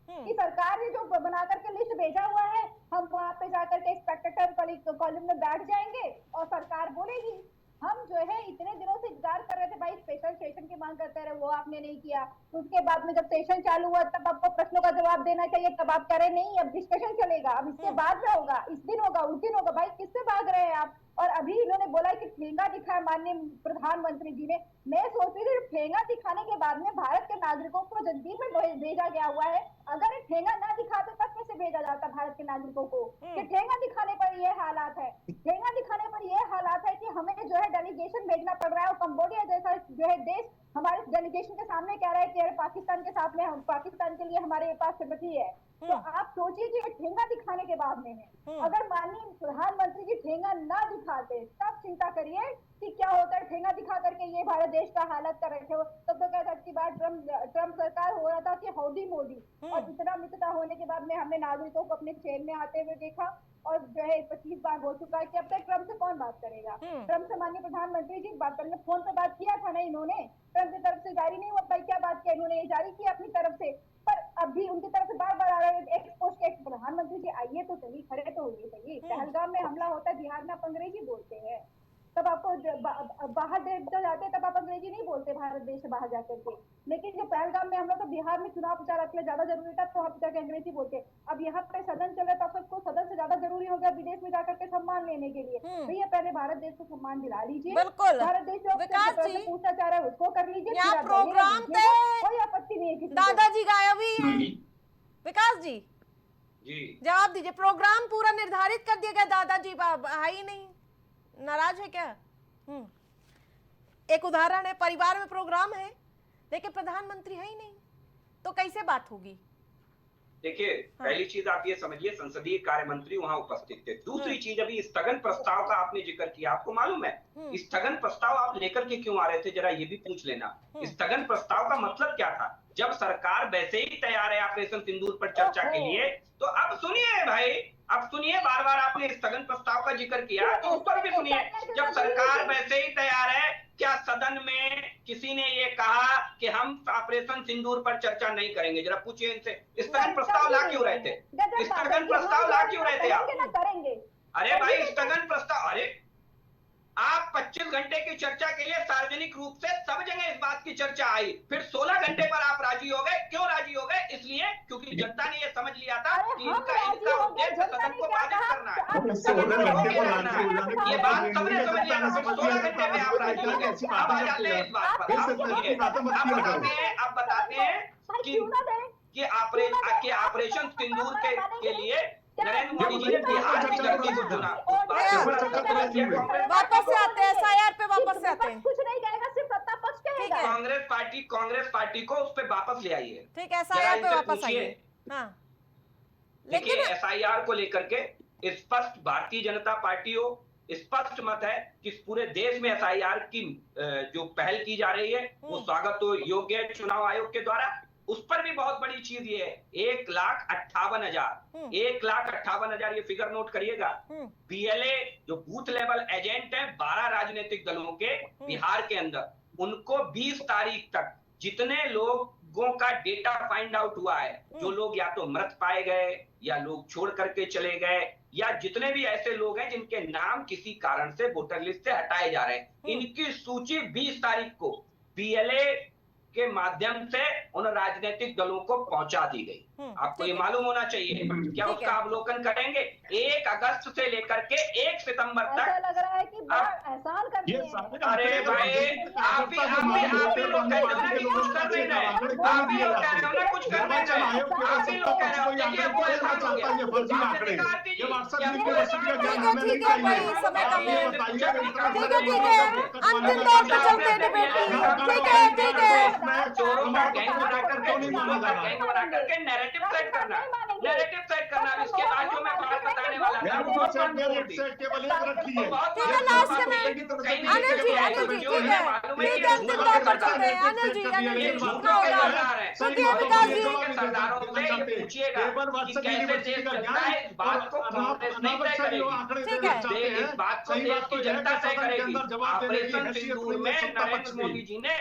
कि सरकार ने जो बना करके लिस्ट भेजा हुआ है, हम वहां पे जाकर के स्पेक्टेटर कॉलम में बैठ जाएंगे और सरकार बोलेगी। हम जो है इतने दिनों से इंतजार कर रहे थे भाई, स्पेशल सेशन की मांग करते रहे, वो आपने नहीं किया। उसके बाद में जब सेशन चालू हुआ तब आपको प्रश्नों का जवाब देना चाहिए, तब आप कह रहे नहीं अब डिस्कशन चलेगा, अब इसके बाद में होगा, इस दिन होगा, उस दिन होगा। भाई किससे भाग रहे हैं आप? और अभी इन्होंने बोला कि ठेंगा दिखाया माननीय प्रधानमंत्री जी ने। मैं सोच रही थी ठेंगा दिखाने के बाद में भारत के नागरिकों को जंजीर में भेजा गया हुआ है, अगर ठेंगा ना दिखाते तब कैसे भेजा जाता भारत के नागरिकों को? कि ठेंगा दिखाने पर ये हालात है, ठेंगा दिखाने पर ये हालात है कि हमें जो है डेलीगेशन भेजना पड़ रहा है। और कंबोडिया जैसा जो है देश हमारे डेलीगेशन के सामने कह रहा है कि अरे पाकिस्तान के साथ में, हम पाकिस्तान के लिए हमारे पास सिम्पैथी है। तो आप सोचिए कि ठेंगा दिखाने के बाद में है, अगर माननीय प्रधानमंत्री जी ठेंगा ना दिखाते तब चिंता करिए कि क्या होता है। ठेंगा दिखा करके ये भारत देश का हालत कर रहे थे। तब तो कहता कि बात ट्रम्प सरकार हो रहा था कि हौडी मोदी, और इतना मित्रता होने के बाद में हमने नागरिकों को अपने चेन में आते हुए देखा। और जो है 25 बार हो चुका है कि अब तक ट्रम्प से कौन बात करेगा? ट्रम्प से माननीय प्रधानमंत्री जी बात करने, फोन पे बात किया था ना इन्होंने, ट्रम्प की तरफ से जारी नहीं हुआ भाई, क्या बात किया इन्होंने? जारी किया अपनी तरफ से, पर अभी उनकी तरफ से बार बार आ रहे हैं एक्सपोज के प्रधानमंत्री जी आइए तो सही, खड़े तो होइए सही। पहलगाम में हमला होता है, बिहार में आप अंग्रेजी बोलते हैं, तब आपको बाहर देश जाते तब आप अंग्रेजी नहीं बोलते भारत देश से बाहर जाकर के। लेकिन जो पहलगाम में हम लोग तो बिहार में चुनाव प्रचार के लिए ज्यादा जरूरी था, तो वहाँ जाकर अंग्रेजी बोलते। अब यहाँ पे सदन चल रहा है तो सबको सदन से ज्यादा जरूरी हो गया विदेश में जाकर के सम्मान लेने के लिए। भैया पहले भारत देश को सम्मान दिला लीजिए। बिल्कुल भारत देश जो पूछना चाह रहा है उसको कर लीजिए। यहाँ प्रोग्राम पे कोई आपत्ति नहीं है किसी को। दादाजी गायब ही हैं। विकास जी जवाब दीजिए, प्रोग्राम पूरा निर्धारित कर दिया गया, दादाजी है ही नहीं, नाराज है क्या? एक उदाहरण है, परिवार में प्रोग्राम है लेकिन प्रधानमंत्री है ही नहीं, तो कैसे बात होगी? देखिए, पहली चीज आप ये समझिए, संसदीय कार्य मंत्री वहां उपस्थित थे। दूसरी चीज, अभी स्थगन प्रस्ताव का आपने जिक्र किया, आपको मालूम है स्थगन प्रस्ताव आप लेकर के क्यों आ रहे थे, जरा ये भी पूछ लेना। स्थगन प्रस्ताव का मतलब क्या था? जब सरकार वैसे ही तैयार है ऑपरेशन सिंदूर पर चर्चा के लिए, तो अब सुनिए भाई, अब सुनिए, बार बार आपने स्थगन प्रस्ताव का जिक्र किया, तो उस पर भी सुनिए। जब सरकार वैसे ही तैयार है, क्या सदन में किसी ने ये कहा कि हम ऑपरेशन सिंदूर पर चर्चा नहीं करेंगे? जरा पूछिए इनसे, स्थगन प्रस्ताव ला क्यों रहे थे? स्थगन प्रस्ताव ला क्यों रहे थे आप? अरे भाई, स्थगन प्रस्ताव, अरे आप 25 घंटे की चर्चा के लिए सार्वजनिक रूप से सब जगह इस बात की चर्चा आई, फिर 16 घंटे पर आप राजी हो गए। क्यों राजी हो गए? इसलिए क्योंकि जनता ने ये समझ लिया था कि इनका उद्देश्य सदन को बाधित करना है, सदन को रोके रखना है। ये बात सबने समझ लिया था, फिर 16 घंटे में आप राजी हो गए। अब आ जाते हैं इस बात पर, अब बताते हैं कि ऑपरेशन सिंदूर के लिए नरेंद्र मोदी जी ने बिहार की धरती को चुना। वापस से आते हैं SIR पे, वापस से आते हैं। कुछ नहीं कहेगा, सिर्फ सत्ता पक्ष कहेगा। कांग्रेस पार्टी को उस पे वापस ले आइए। ठीक है, SIR पे वापस आइए। हाँ, लेकिन SIR को लेकर के स्पष्ट भारतीय जनता पार्टी हो स्पष्ट मत है कि पूरे देश में SIR की जो पहल की जा रही है वो स्वागत योग्य है चुनाव आयोग के द्वारा। उस पर भी बहुत बड़ी चीज ये है, 1,58,000 1,58,000 ये फिगर नोट करिएगा। BLA जो बूथ लेवल एजेंट है 12 राजनीतिक दलों के बिहार के अंदर, उनको 20 तारीख तक जितने लोगों का डेटा फाइंड आउट हुआ है, जो लोग या तो मृत पाए गए या लोग छोड़ करके चले गए, या जितने भी ऐसे लोग हैं जिनके नाम किसी कारण से वोटर लिस्ट से हटाए जा रहे हैं, इनकी सूची 20 तारीख को BLA के माध्यम से उन राजनीतिक दलों को पहुंचा दी गई। आपको ये मालूम होना चाहिए। क्या उसका अवलोकन करेंगे? 1 अगस्त से लेकर के 1 सितंबर तक। ऐसा लग रहा है कि बड़ा एहसान कर दिए हैं। अरे भाई, आप ही लोग कह रहे हो ना कि कुछ कर नहीं रहे, आप ही लोग कह रहे हो ना कुछ कर नहीं रहे, आप ही लोग कह रहे हो। देखिए वो एहसान हो गया, आपने दिखा दीजिए ठीक है भाई, समय कम है। ठीक है, अंतिम दौर पे चलते हैं डिबेट। ठीक है चोरों का गैंग बना करके नैरेटिव सेट करना। अब इसके बाद जो मैं बात बताने वाला था ठीक है, लास्ट में अनिल जी ठीक है, अंतिम दौर पर चलते हैं। अनिल जी झूठा होगा, सुनिए विकास जी, सरदारों से ये पूछिएगा कि कैसे देश चलता है, इस बात को कांग्रेस नहीं तय करेगी। ठीक है, इस बात को देश की जनता तय करेगी। ऑपरेशन सिंदूर में नरेंद्र मोदी जी ने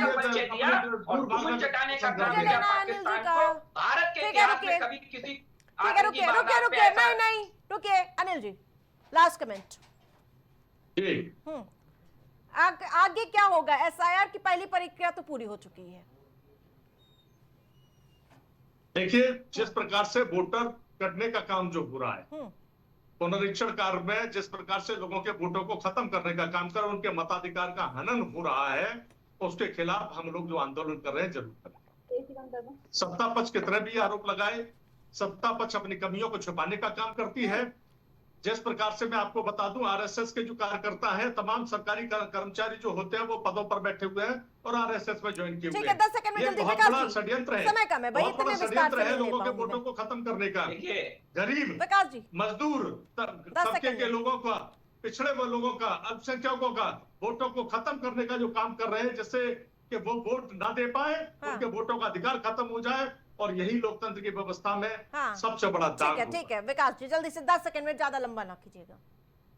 परिचय दिया और धूल चटाने का काम किया पाकिस्तान को। भारत के इतिहास में कभी किसी रुकिए नहीं रुकिए अनिल जी, लास्ट कमेंट। आगे क्या होगा? SIR की पहली प्रक्रिया तो पूरी हो चुकी है। देखिए, जिस प्रकार से वोटर करने का काम जो हो रहा है, पुनरीक्षण कार्य में जिस प्रकार से लोगों के वोटों को खत्म करने का काम कर उनके मताधिकार का हनन हो रहा है, उसके खिलाफ हम लोग जो आंदोलन कर रहे हैं जरूर करेंगे। सत्ता पक्ष कितने भी आरोप लगाए, सत्ता पक्ष अपनी कमियों को छुपाने का काम करती है। जिस प्रकार से मैं आपको बता दूं, RSS के जो कार्यकर्ता हैं, तमाम सरकारी कर्मचारी जो होते हैं वो पदों पर बैठे हुए हैं और RSS में ज्वाइन किए हुए हैं। 10 सेकंड में जल्दी बहुत विकास बड़ा जी, षड्यंत्र है, समय कम है भाई, बहुत बड़ा इतने विस्तार षड्यंत्र से है नहीं लोगों के ले वोटों को खत्म करने का। गरीब, विकास जी, मजदूर तबके के लोगों का, पिछड़े हुए लोगों का, अल्पसंख्यकों का वोटों को खत्म करने का जो काम कर रहे हैं, जिससे कि वो वोट ना दे पाए, उनके वोटों का अधिकार खत्म हो जाए, और यही लोकतंत्र की व्यवस्था में सबसे बड़ा दाग। ठीक है विकास जी, जल्दी से 10 सेकंड में, ज्यादा लंबा ना कीजिएगा।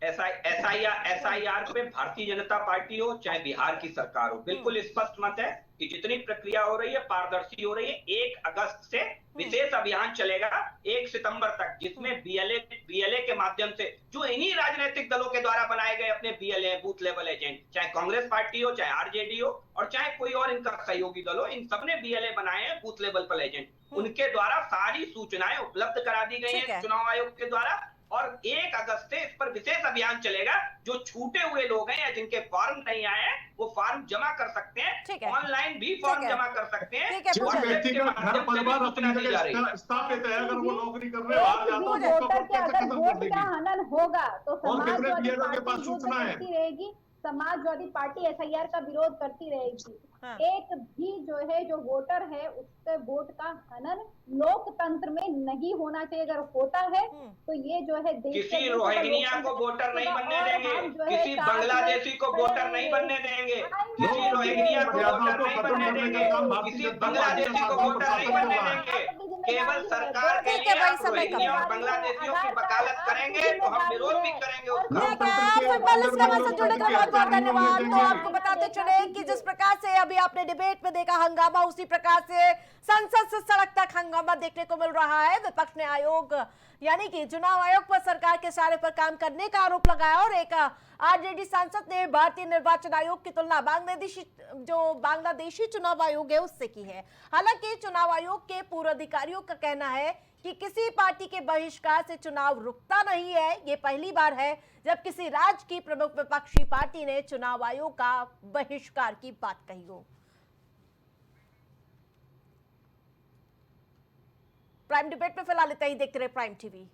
SIR पे भारतीय जनता पार्टी हो चाहे बिहार की सरकार हो, बिल्कुल स्पष्ट मत है कि जितनी प्रक्रिया हो रही है पारदर्शी हो रही है। 1 अगस्त से विशेष अभियान चलेगा 1 सितंबर तक, जिसमें BLA के माध्यम से जो इन्हीं राजनीतिक दलों के द्वारा बनाए गए अपने BLA बूथ लेवल एजेंट, चाहे कांग्रेस पार्टी हो, चाहे RJD हो, और चाहे कोई और इनका सहयोगी दल हो, इन सबने BLA बनाए हैं बूथ लेवल पर एजेंट। उनके द्वारा सारी सूचनाएं उपलब्ध करा दी गई है चुनाव आयोग के द्वारा। और 1 अगस्त से इस पर विशेष अभियान चलेगा। जो छूटे हुए लोग हैं या जिनके फॉर्म नहीं आए हैं, वो फॉर्म जमा कर सकते हैं, ऑनलाइन भी फॉर्म जमा कर सकते हैं। जिस व्यक्ति का घर परिवार अपनी जगह स्थापित है, अगर वो नौकरी कर रहे बाहर जाता है, वोटर के अगर वोट का हनन होगा तो और कितने BLO के पास सूचना है रहेगी समाजवादी पार्टी एसआईआर का विरोध करती रहेगी। हाँ। एक भी जो वोटर है उसके वोट का हनन लोकतंत्र में नहीं होना चाहिए। अगर होता है तो ये देश किसी रोहिंग्या को वोटर नहीं बनने देंगे, किसी बांग्लादेशी को वोटर नहीं बनने देंगे, किसी रोहिंग्या को वोटर नहीं बनने देंगे, किसी बांग्लादेशी को वोटर नहीं बनने देंगे। केवल सरकार के लिए आप रोहिंग्या और बांग्लादेशियों की वकालत करेंगे तो हम विरोध भी करेंगे उसका। ठीक है, फुटबॉल इस खबर से जुड़ने का बहुत बहुत धन्यवाद। तो आपको बताते चले कि जिस प्रकार से अभी आपने डिबेट में देखा हंगामा, उसी प्रकार से संसद से सड़क तक हंगामा देखने को मिल रहा है। विपक्ष ने आयोग यानी कि चुनाव आयोग पर सरकार के इशारे पर काम करने का आरोप लगाया और एक आरजेडी सांसद ने भारतीय निर्वाचन आयोग की तुलना बांग्लादेशी चुनाव आयोग है उससे की है। हालांकि चुनाव आयोग के पूर्व अधिकारियों का कहना है कि किसी पार्टी के बहिष्कार से चुनाव रुकता नहीं है। ये पहली बार है जब किसी राज्य की प्रमुख विपक्षी पार्टी ने चुनाव आयोग का बहिष्कार की बात कही हो। प्राइम डिबेट में फिलहाल इतना ही। देखते रहे प्राइम टीवी।